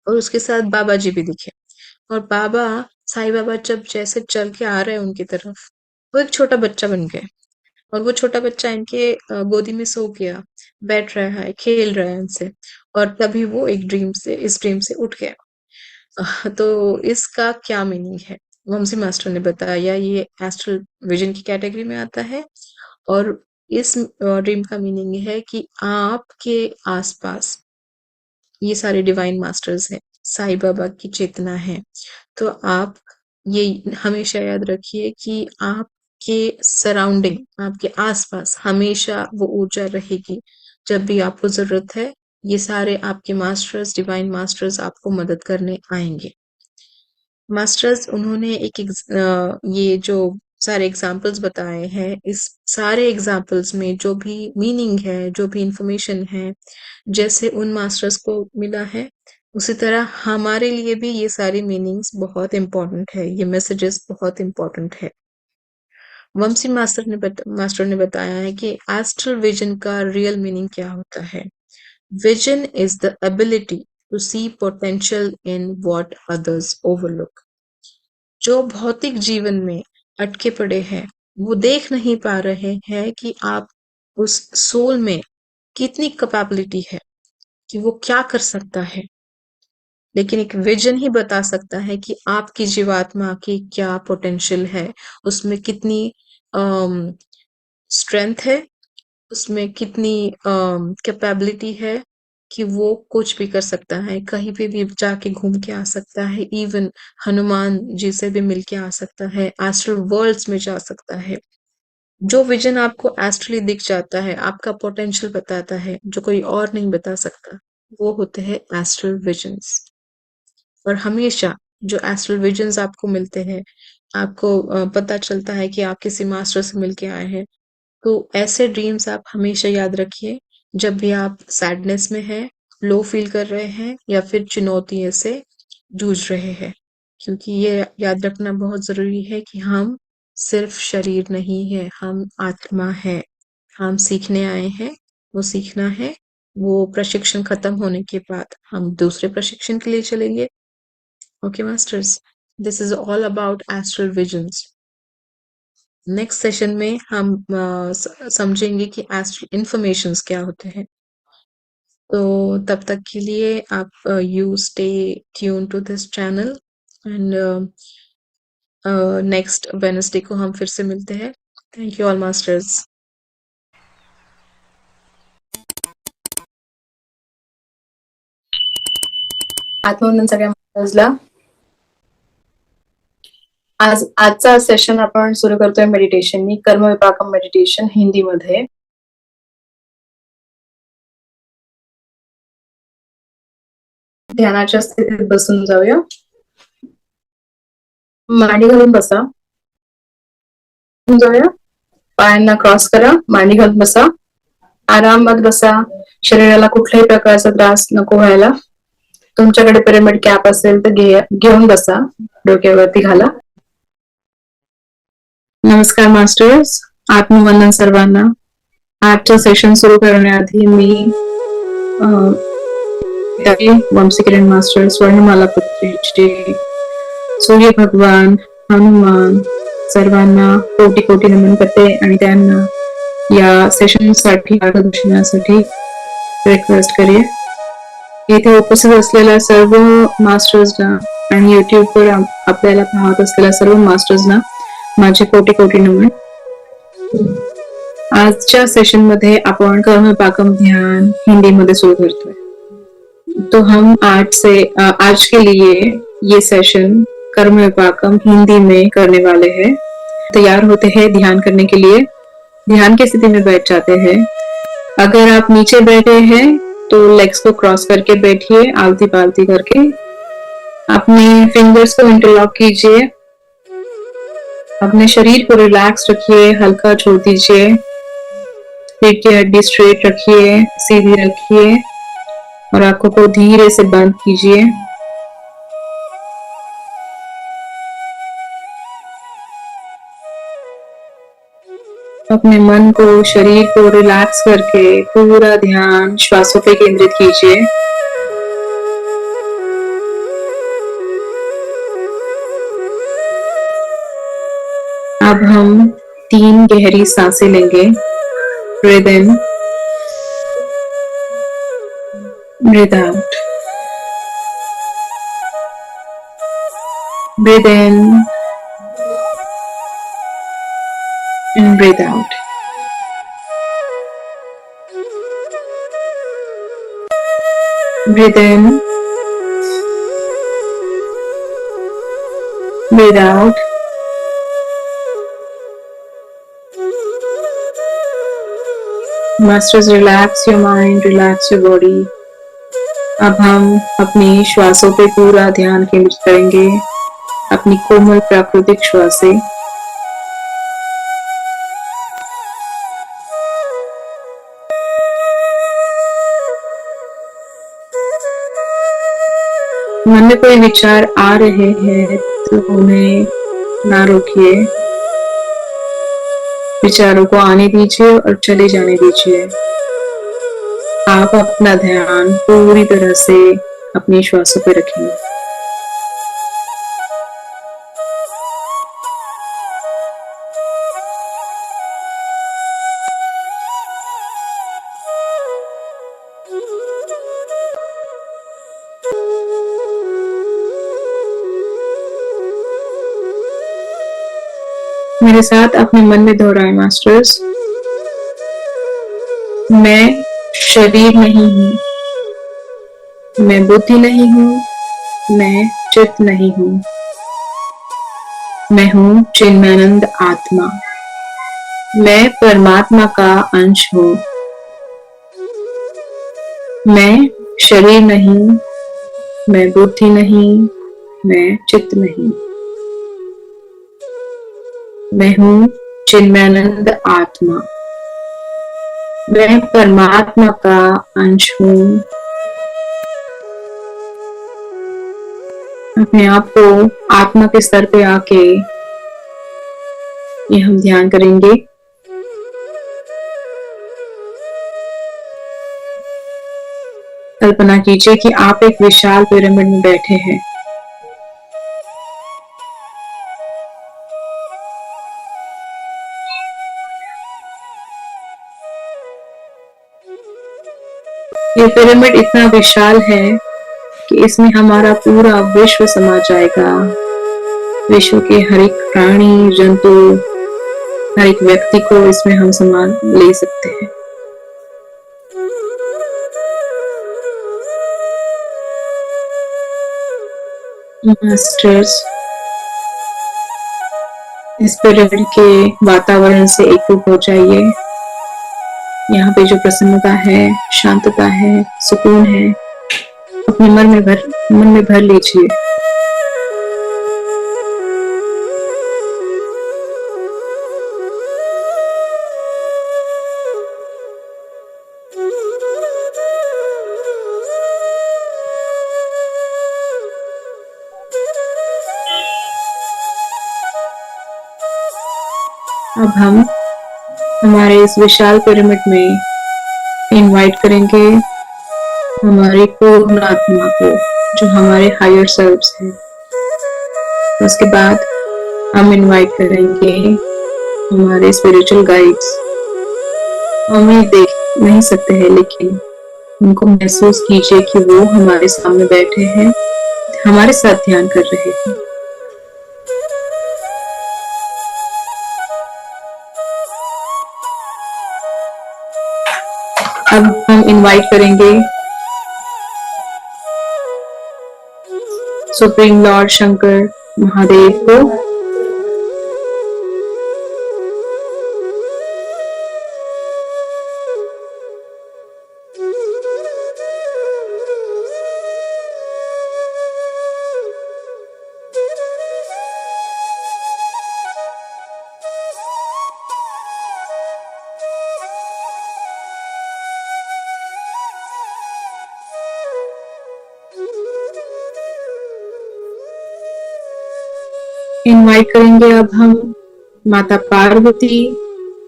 और उसके साथ बाबा जी भी दिखे। और बाबा, साईं बाबा जब जैसे चल के आ रहे हैं उनकी तरफ, वो एक छोटा बच्चा बन गए और वो छोटा बच्चा इनके गोदी में सो गया, बैठ रहा है, खेल रहा है उनसे। और तभी वो एक ड्रीम से, इस ड्रीम से उठ गया। तो इसका क्या मीनिंग है? वंशी मास्टर ने बताया ये एस्ट्रल विजन की कैटेगरी में आता है। और इस ड्रीम का मीनिंग है कि आपके आसपास ये सारे डिवाइन मास्टर्स हैं, साईं बाबा की चेतना है। तो आप ये हमेशा याद रखिए कि आपके सराउंडिंग, आपके आसपास हमेशा वो ऊर्जा रहेगी। जब भी आपको जरूरत है, ये सारे आपके मास्टर्स, डिवाइन मास्टर्स आपको मदद करने आएंगे। मास्टर्स, उन्होंने ये जो सारे एग्जाम्पल्स बताए हैं, इस सारे एग्जाम्पल्स में जो भी मीनिंग है, जो भी इंफॉर्मेशन है, जैसे उन मास्टर्स को मिला है, उसी तरह हमारे लिए भी ये सारी मीनिंग्स बहुत इम्पोर्टेंट है, ये मैसेजेस बहुत इम्पोर्टेंट है। वंशी मास्टर ने बताया है कि एस्ट्रल विजन का रियल मीनिंग क्या होता है। Vision is the ability to see potential in what others overlook. जो भौतिक जीवन में अटके पड़े हैं, वो देख नहीं पा रहे हैं कि आप उस सोल में कितनी कैपेबिलिटी है, कि वो क्या कर सकता है। लेकिन एक विजन ही बता सकता है कि आपकी जीवात्मा की क्या पोटेंशियल है, उसमें कितनी स्ट्रेंथ है, उसमें कितनी कैपेबिलिटी है कि वो कुछ भी कर सकता है, कहीं पे भी जाके घूम के आ सकता है, इवन हनुमान जी से भी मिल के आ सकता है, एस्ट्रल वर्ल्ड्स में जा सकता है। जो विजन आपको एस्ट्रली दिख जाता है, आपका पोटेंशियल बताता है, जो कोई और नहीं बता सकता, वो होते हैं एस्ट्रल विजन्स। और हमेशा जो एस्ट्रल विजन्स आपको मिलते हैं, आपको पता चलता है कि आप किसी मास्टर से मिल के आए हैं, तो ऐसे ड्रीम्स आप हमेशा याद रखिए जब भी आप सैडनेस में हैं, लो फील कर रहे हैं या फिर चुनौतियों से जूझ रहे हैं। क्योंकि ये याद रखना बहुत जरूरी है कि हम सिर्फ शरीर नहीं है, हम आत्मा है। हम सीखने आए हैं, वो सीखना है। वो प्रशिक्षण खत्म होने के बाद हम दूसरे प्रशिक्षण के लिए चलेंगे। Okay masters, this is all about astral visions. Next session में हम समझेंगे कि एस्ट्रल इंफॉर्मेशंस क्या होते हैं। तो तब तक के लिए आप you stay tune to this channel and next Wednesday को हम फिर से मिलते हैं। Thank you all masters. आत्मवंदन सगळ्या मास्टर्सला। आजचा सेशन आपण सुरू करतोय मेडिटेशननी, कर्म विपाकम मेडिटेशन हिंदीमध्ये। ध्यानाच्या स्थितीत बसून जाऊया। मांडी घालून बसा। जाऊया, पायांना क्रॉस करा, मांडी घालून बसा, आरामात बसा। शरीराला कुठल्याही प्रकारचा त्रास नको व्हायला। तुमच्याकडे पिरामिड कॅप असेल तर घेऊन बसा, डोक्यावरती घाला। नमस्कार मास्टर्स, आत्मवंदन सर्वांना। आजचं सेशन सुरू करण्याआधी मी वंशी किरण मास्टर, स्वर्णमाला पत्रीजी, सूर्य भगवान, हनुमान सर्वांना कोटी कोटी नमन करते आणि त्यांना या सेशन साठी मार्गदर्शनासाठी रिक्वेस्ट करेन। इथे उपस्थित असलेल्या सर्व मास्टर्सना आणि युट्यूबवर आपल्याला पाहत असलेल्या सर्व मास्टर्सना माझे कोटी कोटी नमन। आजच्या सेशन मध्ये आपण कर्म पाकम ध्यान हिंदीमध्ये सुरू करतोय। तो हम आज के लिए ये सेशन कर्म विपाकम हिंदी में करने वाले हैं। तैयार होते हैं ध्यान करने के लिए। ध्यान की स्थिति में बैठ जाते हैं। अगर आप नीचे बैठे हैं तो लेग्स को क्रॉस करके बैठिए, आलती पालती करके। अपने फिंगर्स को इंटरलॉक कीजिए। अपने शरीर को रिलैक्स रखिए, हल्का छोड़ दीजिए। पेट की हड्डी स्ट्रेट रखिए, सीधी रखिए और आंखों को धीरे से बंद कीजिए। अपने मन को, शरीर को रिलैक्स करके पूरा ध्यान श्वासों पे केंद्रित कीजिए। अब हम 3 गहरी सांसें लेंगे। Breathe in, breathe out, breathe in and breathe out. Breathe in, breathe out. Masters, relax your mind, relax your body. अब हम अपनी श्वासों पे पूरा ध्यान केंद्रित करेंगे, अपनी कोमल प्राकृतिक श्वास से। मन में कोई विचार आ रहे हैं तो उन्हें ना रोकिए, विचारों को आने दीजिए और चले जाने दीजिए। आप अपना ध्यान पूरी तरह से अपनी श्वासों पर रखें। मेरे साथ अपने मन में दोहराए मास्टर्स। मैं शरीर नहीं हूँ, मैं बुद्धि नहीं हूँ, मैं चित्त नहीं हूँ, मैं हूँ चिन्मयानंद आत्मा। मैं परमात्मा का अंश हूँ। मैं शरीर नहीं, मैं बुद्धि नहीं, मैं चित्त नहीं, मैं हूँ चिन्मयानंद आत्मा। मैं परमात्मा का अंश हूँ। अपने आप को आत्मा के स्तर पे आके ये हम ध्यान करेंगे। कल्पना कीजिए कि आप एक विशाल पिरामिड में बैठे हैं। ये पिरामिड इतना विशाल है कि इसमें हमारा पूरा विश्व समा जाएगा। विश्व के हर एक प्राणी, जंतु, हर एक व्यक्ति को इसमें हम समा ले सकते हैं। मास्टर्स, इस पिरामिड के वातावरण से एकरूप हो जाइए। यहाँ पे जो प्रसन्नता है, शांतता है, सुकून है, अपने मन में भर लीजिए। अब हम हमारे इस विशाल पिरामिड में इनवाइट करेंगे हमारी पूर्ण आत्मा को, जो हमारे हायर सेल्व्स हैं। उसके बाद हम इनवाइट करेंगे हमारे स्पिरिचुअल गाइड्स। हम ये देख नहीं सकते हैं, लेकिन उनको महसूस कीजिए कि वो हमारे सामने बैठे हैं, हमारे साथ ध्यान कर रहे हैं। अब हम इनवाइट करेंगे सुप्रीम लॉर्ड शंकर महादेव को, इनवाइट करेंगे अब हम माता पार्वती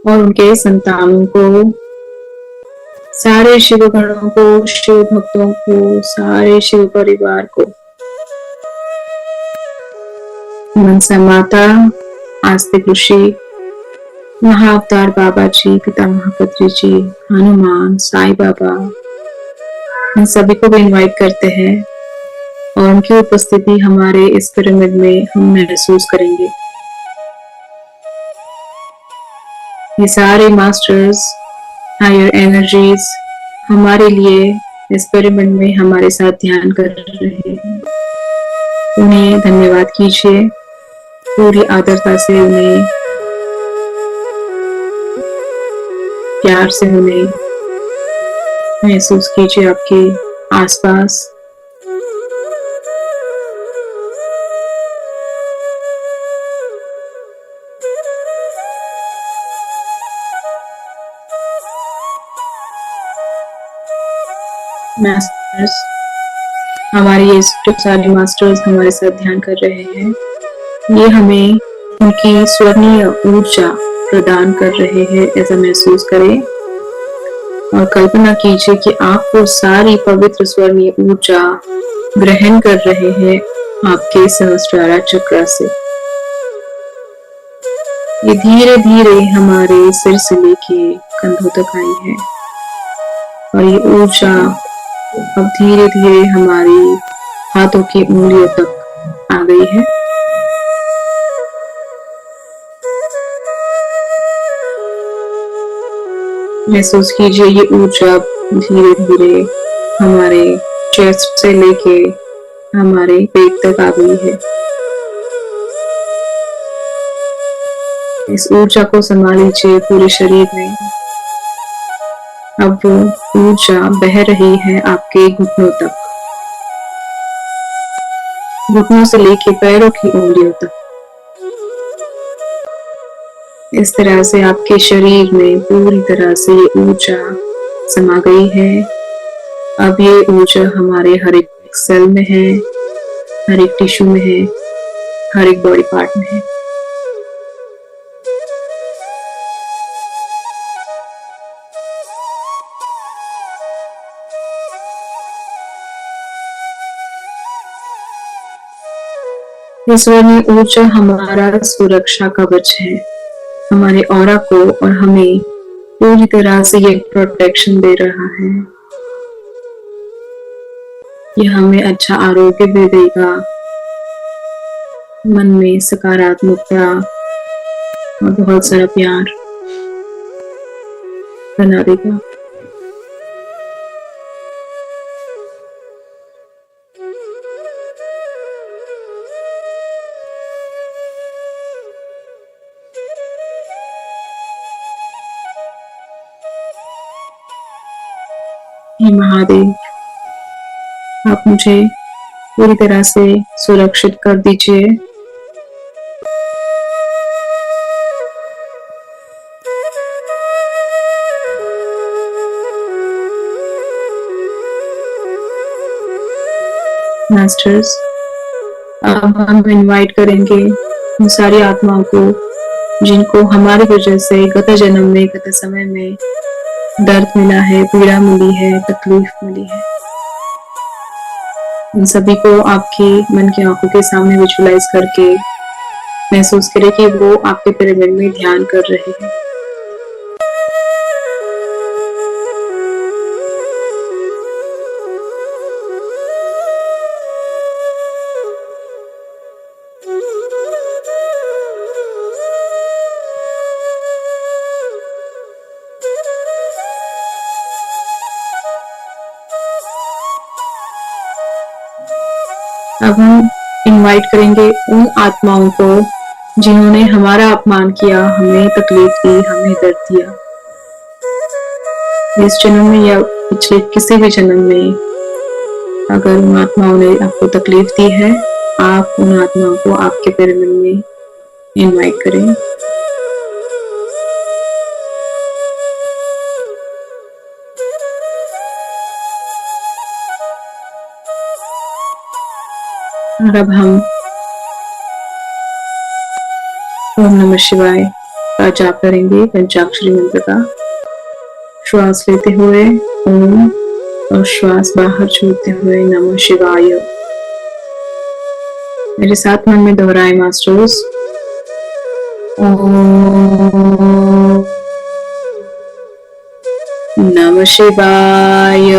और उनके संतानों को, सारे शिव गणों को, शिव भक्तों को, सारे शिव परिवार को। मनसा माता, आस्तिक ऋषि, महाअवतार बाबा जी, पिता महापत्री जी, हनुमान, साईं बाबा, इन सभी को भी इनवाइट करते हैं और उनकी उपस्थिति हमारे इस पिरामिड में हम महसूस करेंगे। ये सारे मास्टर्स, हायर एनर्जीज हमारे लिए इस पिरामिड में हमारे साथ ध्यान कर रहे हैं। उन्हें धन्यवाद कीजिए, पूरी आदरता से उन्हें, प्यार से उन्हें महसूस कीजिए आपके आसपास। मास्टर्स, हमारे ये सारे मास्टर्स हमारे साथ ध्यान कर रहे हैं। ये हमें उनकी स्वर्णीय ऊर्जा प्रदान कर रहे हैं, ऐसा महसूस करें और कल्पना कीजिए कि आप वो सारी पवित्र स्वर्णीय ऊर्जा ग्रहण कर रहे हैं आपके सहस्त्रारा चक्र से। ये धीरे धीरे हमारे सिर से लेके कंधों तक आई है और ये ऊर्जा अब धीरे धीरे हमारी हाथों की उंगलियों तक आ गई है। महसूस कीजिए ये ऊर्जा धीरे धीरे हमारे चेस्ट से लेके हमारे पेट तक आ गई है। इस ऊर्जा को संभाल लीजिए पूरे शरीर में। अब वो ऊर्जा बह रही है आपके घुटनों तक, घुटनों से लेके पैरों की उंगलियों तक। इस तरह से आपके शरीर में पूरी तरह से ये ऊर्जा समा गई है। अब ये ऊर्जा हमारे हर एक सेल में है, हर एक टिश्यू में है, हर एक बॉडी पार्ट में है। ये स्वर्णीय ऊर्जा हमारा सुरक्षा कवच है, हमारे ऑरा को और हमें पूरी तरह से ये प्रोटेक्शन दे रहा है। ये हमें अच्छा आरोग्य भी देगा, मन में सकारात्मकता और बहुत सारा प्यार बना देगा। हे महादेव, आप मुझे पूरी तरह से सुरक्षित कर दीजिए। मास्टर्स, अब हम इनवाइट करेंगे उन सारी आत्माओं को जिनको हमारी वजह से गत जन्म में, गत समय में दर्द मिला है, पीड़ा मिली है, तकलीफ मिली है। इन सभी को आपकी मन की आंखों के सामने विजुअलाइज करके महसूस करें कि वो आपके पिरामिड में ध्यान कर रहे हैं। अब हम इनवाइट करेंगे उन आत्माओं को जिन्होंने हमारा अपमान किया, हमें तकलीफ दी, हमें दर्द दिया। इस जन्म में या पिछले किसी भी जन्म में अगर उन आत्माओं ने आपको तकलीफ दी है, आप उन आत्माओं को आपके पिरामिड में इनवाइट करें। और अब हम ओम नमः शिवाय का जाप करेंगे, पंचाक्षरी मंत्र का। श्वास लेते हुए ओम और श्वास बाहर छोड़ते हुए नमः शिवाय। मेरे साथ मन में दोहराए मास्टर्स। ओम नमः शिवाय।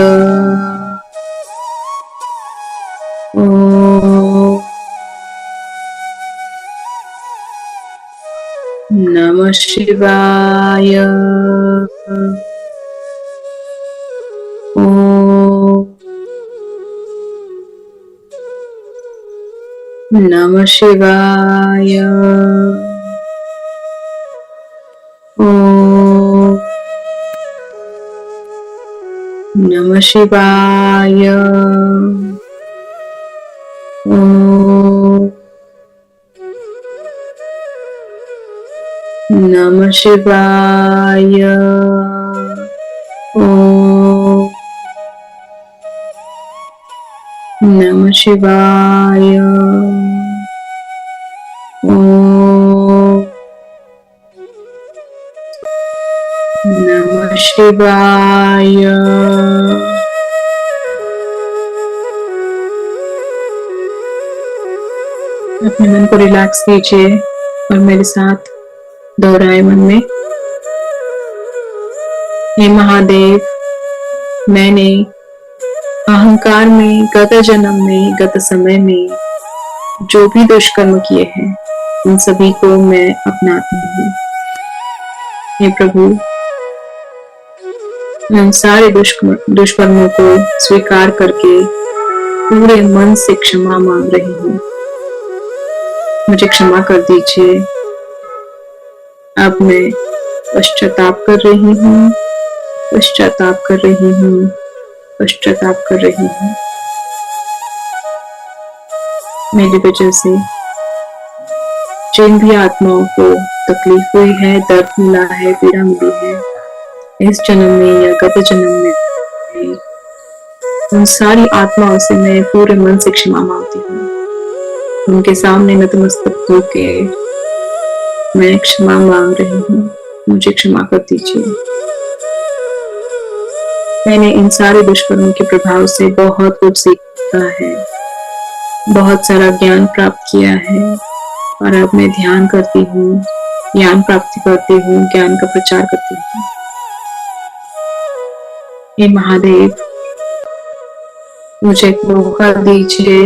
ओम नमः शिवाय। ओम नमः शिवाय। ओम नमः शिवाय। ओम नमः शिवाय। ओम नमः शिवाय। ओम नमः शिवाय। अपने मन को रिलैक्स कीजिए और मेरे साथ दोहराए मन में। हे महादेव, मैंने अहंकार में गत जन्म में, गत समय में जो भी दुष्कर्म किए हैं, उन सभी को मैं अपनाती हूँ। हे प्रभु, मैं उन सारे दुष्कर्मों को स्वीकार करके पूरे मन से क्षमा मांग रही हूँ। मुझे क्षमा कर दीजिए। अब मैं पश्चाताप कर रही हूँ, पश्चाताप कर रही हूँ, पश्चाताप कर रही हूँ। मेरी वजह से जिन भी आत्माओं को तकलीफ हुई है, दर्द मिला है, पीड़ा मिली है, इस जन्म में या गत जन्म में, उन सारी आत्माओं से मैं पूरे मन से क्षमा मांगती हूँ। उनके सामने नतमस्तक होके मैं क्षमा मांग रही हूँ। मुझे क्षमा कर दीजिए। मैंने इन सारे दुष्कर्मों के प्रभाव से बहुत कुछ सीखा है, बहुत सारा ज्ञान प्राप्त किया है, और अब मैं ध्यान करती हूँ, ज्ञान प्राप्ति करती हूँ, ज्ञान का प्रचार करती हूँ। हे महादेव, मुझे एक मौका दीजिए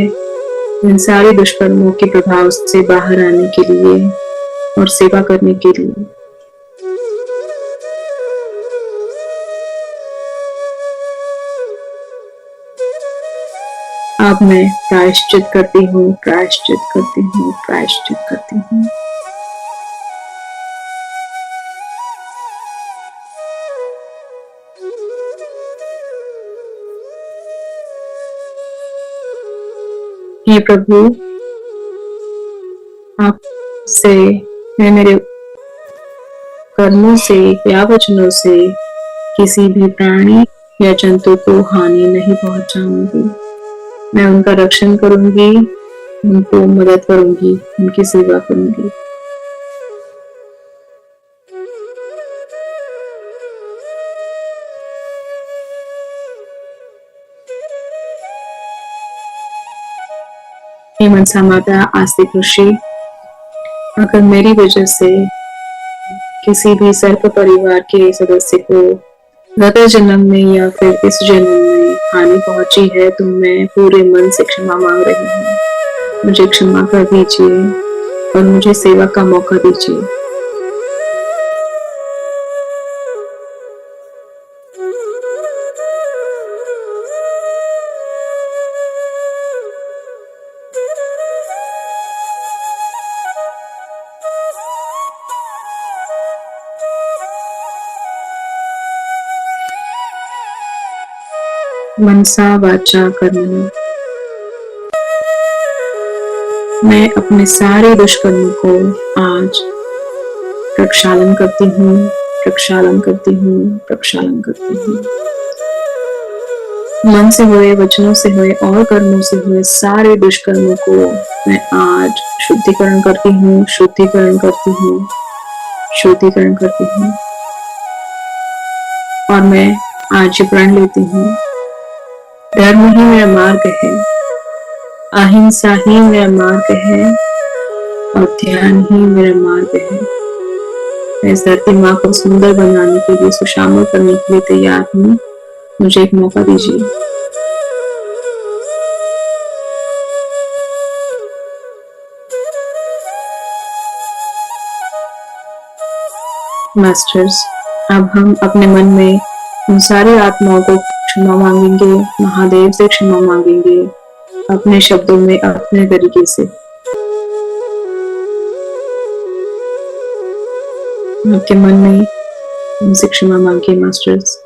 इन सारे दुष्कर्मों के प्रभाव से बाहर आने के लिए और सेवा करने के लिए। अब मैं प्रायश्चित करती हूँ, प्रायश्चित करती हूँ, प्रायश्चित करती हूँ। हे प्रभु, आपसे मैं मेरे कर्मों से या वचनों से किसी भी प्राणी या जंतु को हानि नहीं पहुंचाऊंगी। मैं उनका रक्षण करूंगी, उनको मदद करूंगी, उनकी सेवा करूंगी। हे मनसा माता, आस्तिक ऋषि, अगर मेरी वजह से किसी भी सर्प परिवार के सदस्य को गत जन्म में या फिर इस जन्म में हानि पहुंची है, तो मैं पूरे मन से क्षमा मांग रही हूँ। मुझे क्षमा कर दीजिए और मुझे सेवा का मौका दीजिए। मनसा वाचा कर्मणा। मैं अपने सारे दुष्कर्मों को आज प्रक्षालन करती हूँ, प्रक्षालन करती हूँ, प्रक्षालन करती हूँ। मन से हुए, वचनों से हुए और कर्मों से हुए सारे दुष्कर्मों को मैं आज शुद्धिकरण करती हूँ, शुद्धिकरण करती हूँ, शुद्धिकरण करती हूँ। और मैं आज ये प्रण लेती हूँ, धर्म ही मेरा मार्ग है, अहिंसा ही मेरा मार्ग है और ध्यान ही मेरा मार्ग है। मैं इस धरती माँ को सुंदर बनाने के लिए, सुशामल करने के लिए तैयार हूँ। मुझे एक मौका दीजिए। मास्टर्स, अब हम अपने मन में उन सारी आत्माओं को क्षमा मांगेंगे, महादेव से क्षमा मांगेंगे, अपने शब्दों में, अपने तरीके से। आपके मन में उनसे क्षमा मांगिए मास्टर्स।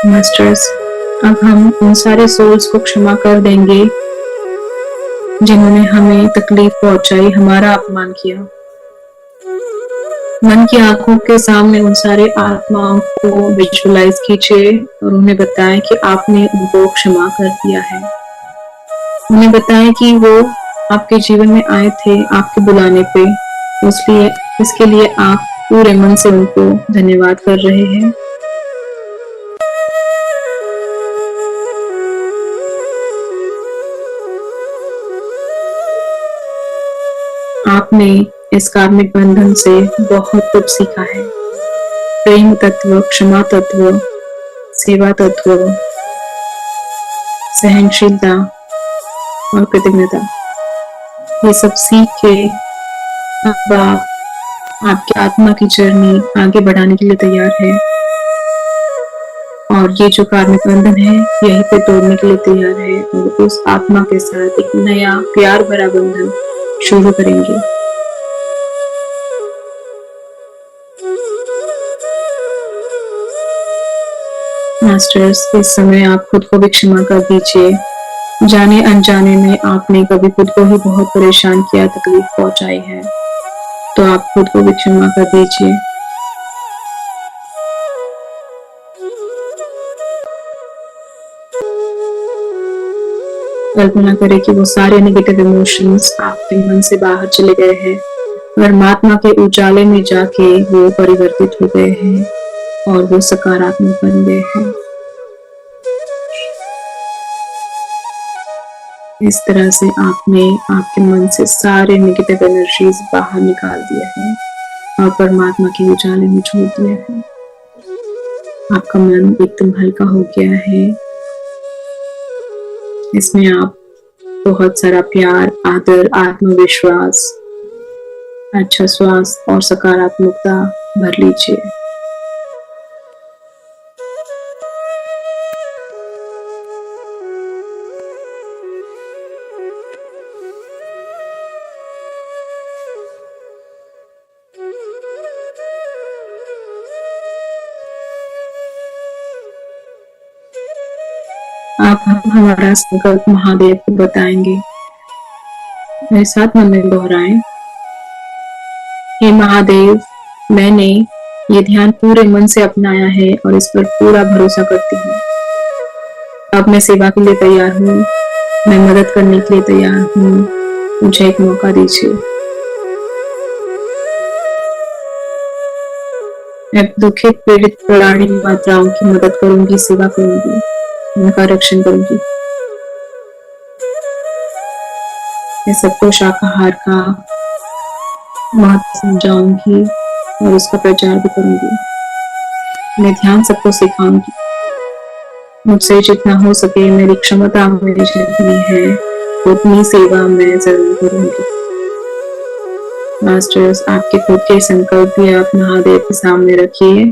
मास्टर्स, अब हम उन सारे सोल्स को क्षमा कर देंगे जिन्होंने हमें तकलीफ पहुंचाई, हमारा अपमान किया। मन की आंखों के सामने उन सारे आत्माओं को विजुअलाइज कीजिए और उन्हें बताएं कि आपने उनको क्षमा कर दिया है। उन्हें बताएं कि वो आपके जीवन में आए थे आपके बुलाने पे, इसलिए इसके लिए आप पूरे मन से उनको धन्यवाद कर रहे हैं। आपने इस कार्मिक बंधन से बहुत कुछ सीखा है। प्रेम तत्व, क्षमा तत्व, सेवा तत्व, सहनशीलता और कृतज्ञता, ये सब सीख के अब आप आपकी आत्मा की जर्नी आगे बढ़ाने के लिए तैयार है और ये जो कार्मिक बंधन है यहीं पे तोड़ने के लिए तैयार है और उस आत्मा के साथ एक नया प्यार भरा बंधन शुरू करेंगे। मास्टर्स, इस समय आप खुद को भी क्षमा कर दीजिए। जाने अनजाने में आपने कभी खुद को ही बहुत परेशान किया, तकलीफ पहुंचाई है, तो आप खुद को भी क्षमा कर दीजिए। कल्पना करें कि वो सारे नेगेटिव इमोशंस आपके मन से बाहर चले गए हैं, परमात्मा के उजाले में जाके वो परिवर्तित हो गए हैं और वो सकारात्मक बन गए हैं। इस तरह से आपने आपके मन से सारे नेगेटिव एनर्जीज बाहर निकाल दिए हैं और परमात्मा के उजाले में छोड़ दिया है। आपका मन एकदम हल्का हो गया है। इसमें आप बहुत सारा प्यार, आदर, आत्मविश्वास, अच्छा श्वास और सकारात्मकता भर लीजिए। अब हम हमारा संकल्प महादेव को बताएंगे। मेरे साथ मन में दोहराएं। हे महादेव, मैंने ये ध्यान पूरे मन से अपनाया है और इस पर पूरा भरोसा करती हूँ। अब मैं सेवा के लिए तैयार हूँ, मैं मदद करने के लिए तैयार हूँ, मुझे एक मौका दीजिए। मैं दुखित पीड़ित प्राणी माताओं की मदद करूंगी, सेवा करूंगी, उनका रक्षण करूंगी। मैं सबको शाकाहार का महत्व समझाऊंगी और उसका प्रचार भी करूंगी। मैं ध्यान सबको सिखाऊंगी। मुझसे जितना हो सके मेरी क्षमता में जितनी है उतनी सेवा मैं जरूर करूंगी। मास्टर्स, आपके खुद के संकल्प भी आप महादेव के सामने रखिए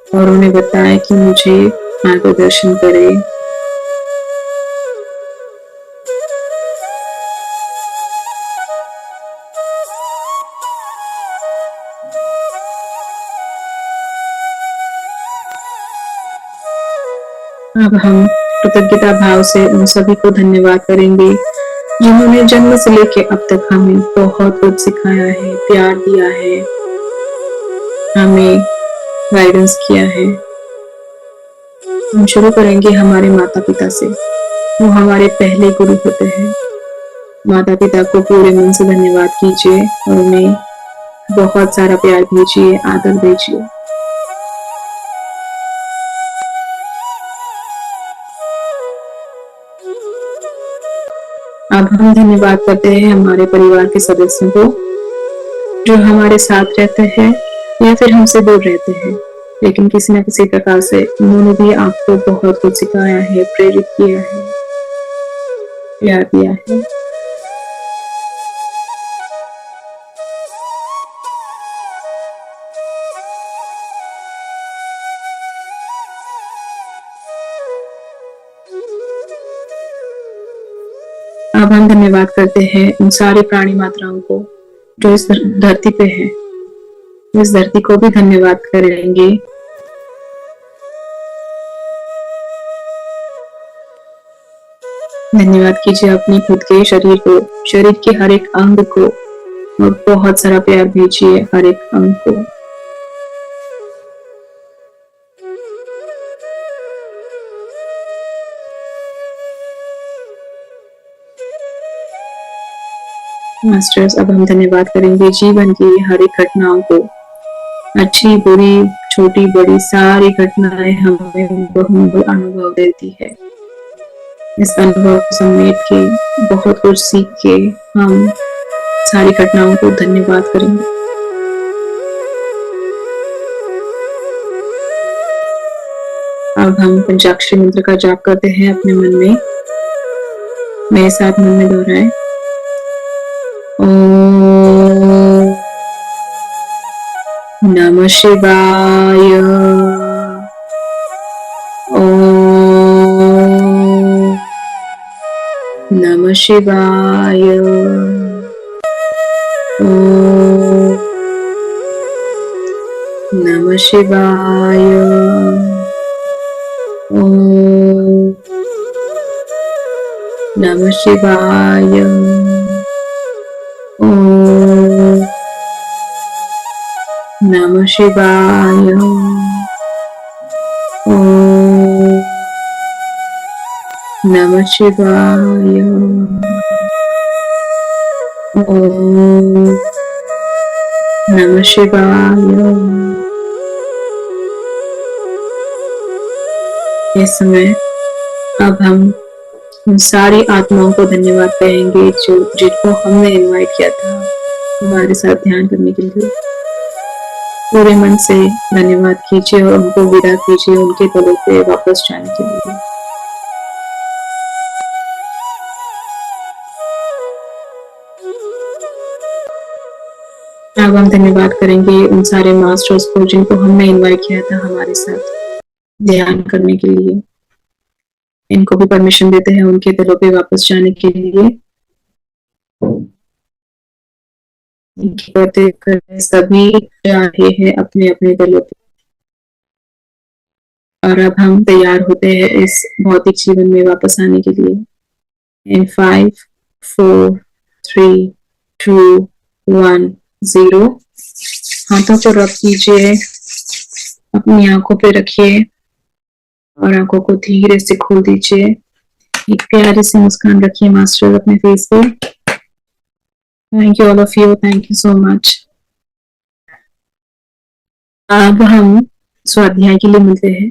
और उन्हें बताएं कि मुझे मार्गदर्शन करें। अब हम कृतज्ञता भाव से उन सभी को धन्यवाद करेंगे जिन्होंने जन्म से लेके अब तक हमें बहुत कुछ सिखाया है, प्यार दिया है, हमें गाइडेंस किया है। हम शुरू करेंगे हमारे माता पिता से, वो हमारे पहले गुरु होते हैं। माता पिता को पूरे मन से धन्यवाद कीजिए और उन्हें बहुत सारा प्यार दीजिए, आदर दीजिए। अब हम धन्यवाद करते हैं हमारे परिवार के सदस्यों को जो हमारे साथ रहते हैं या फिर हमसे दूर रहते हैं, लेकिन किसी न किसी प्रकार से उन्होंने भी आपको बहुत कुछ सिखाया है, प्रेरित किया है, प्यार दिया है। अब हम धन्यवाद करते हैं उन सारे प्राणी मात्राओं को जो इस धरती पे है। इस धरती को भी धन्यवाद करेंगे। धन्यवाद कीजिए अपने खुद के शरीर को, शरीर के हर एक अंग को, और बहुत सारा प्यार भेजिए हर एक अंग को। मास्टर्स, अब हम धन्यवाद करेंगे जीवन की हर एक घटनाओं को। अच्छी बुरी छोटी बड़ी सारी घटनाएं हमें बहुमूल्य अनुभव देती है। इस अनुभव को समेट के, बहुत कुछ सीख के हम सारी घटनाओं को धन्यवाद करेंगे। अब हम पंचाक्षरी मंत्र का जाप करते हैं अपने मन में। मेरे साथ मन में दोहराएं। ओम नमः शिवाय। ओम नमः शिवाय। ओम नमः शिवाय। ओम नमः शिवाय। ओम नमः शिवाय। ओम नमः शिवाय। ओम नमः शिवाय। इस समय अब हम उन सारी आत्माओं को धन्यवाद कहेंगे जिनको हमने इनवाइट किया था हमारे साथ ध्यान करने के लिए। पूरे मन से धन्यवाद कीजिए और उनको विदा कीजिए उनके तलों पे वापस जाने के लिए। अब हम धन्यवाद करेंगे उन सारे मास्टर्स को जिनको हमने इनवाइट किया था हमारे साथ ध्यान करने के लिए। इनको भी परमिशन देते हैं उनके दलों पे वापस जाने के लिए। सभी जा रहे हैं अपने अपने दलों पे और अब हम तैयार होते हैं इस भौतिक जीवन में वापस आने के लिए। इन 5, 4, 3, 2, 1, 0 हाथों को रब कीजिए, अपनी आंखों पे रखिए और आंखों को धीरे से खोल दीजिए। एक प्यारी सी मुस्कान रखिए मास्टर अपने फेस पे। Thank you all of you, thank you so much. अब हम स्वाध्याय के लिए मिलते हैं।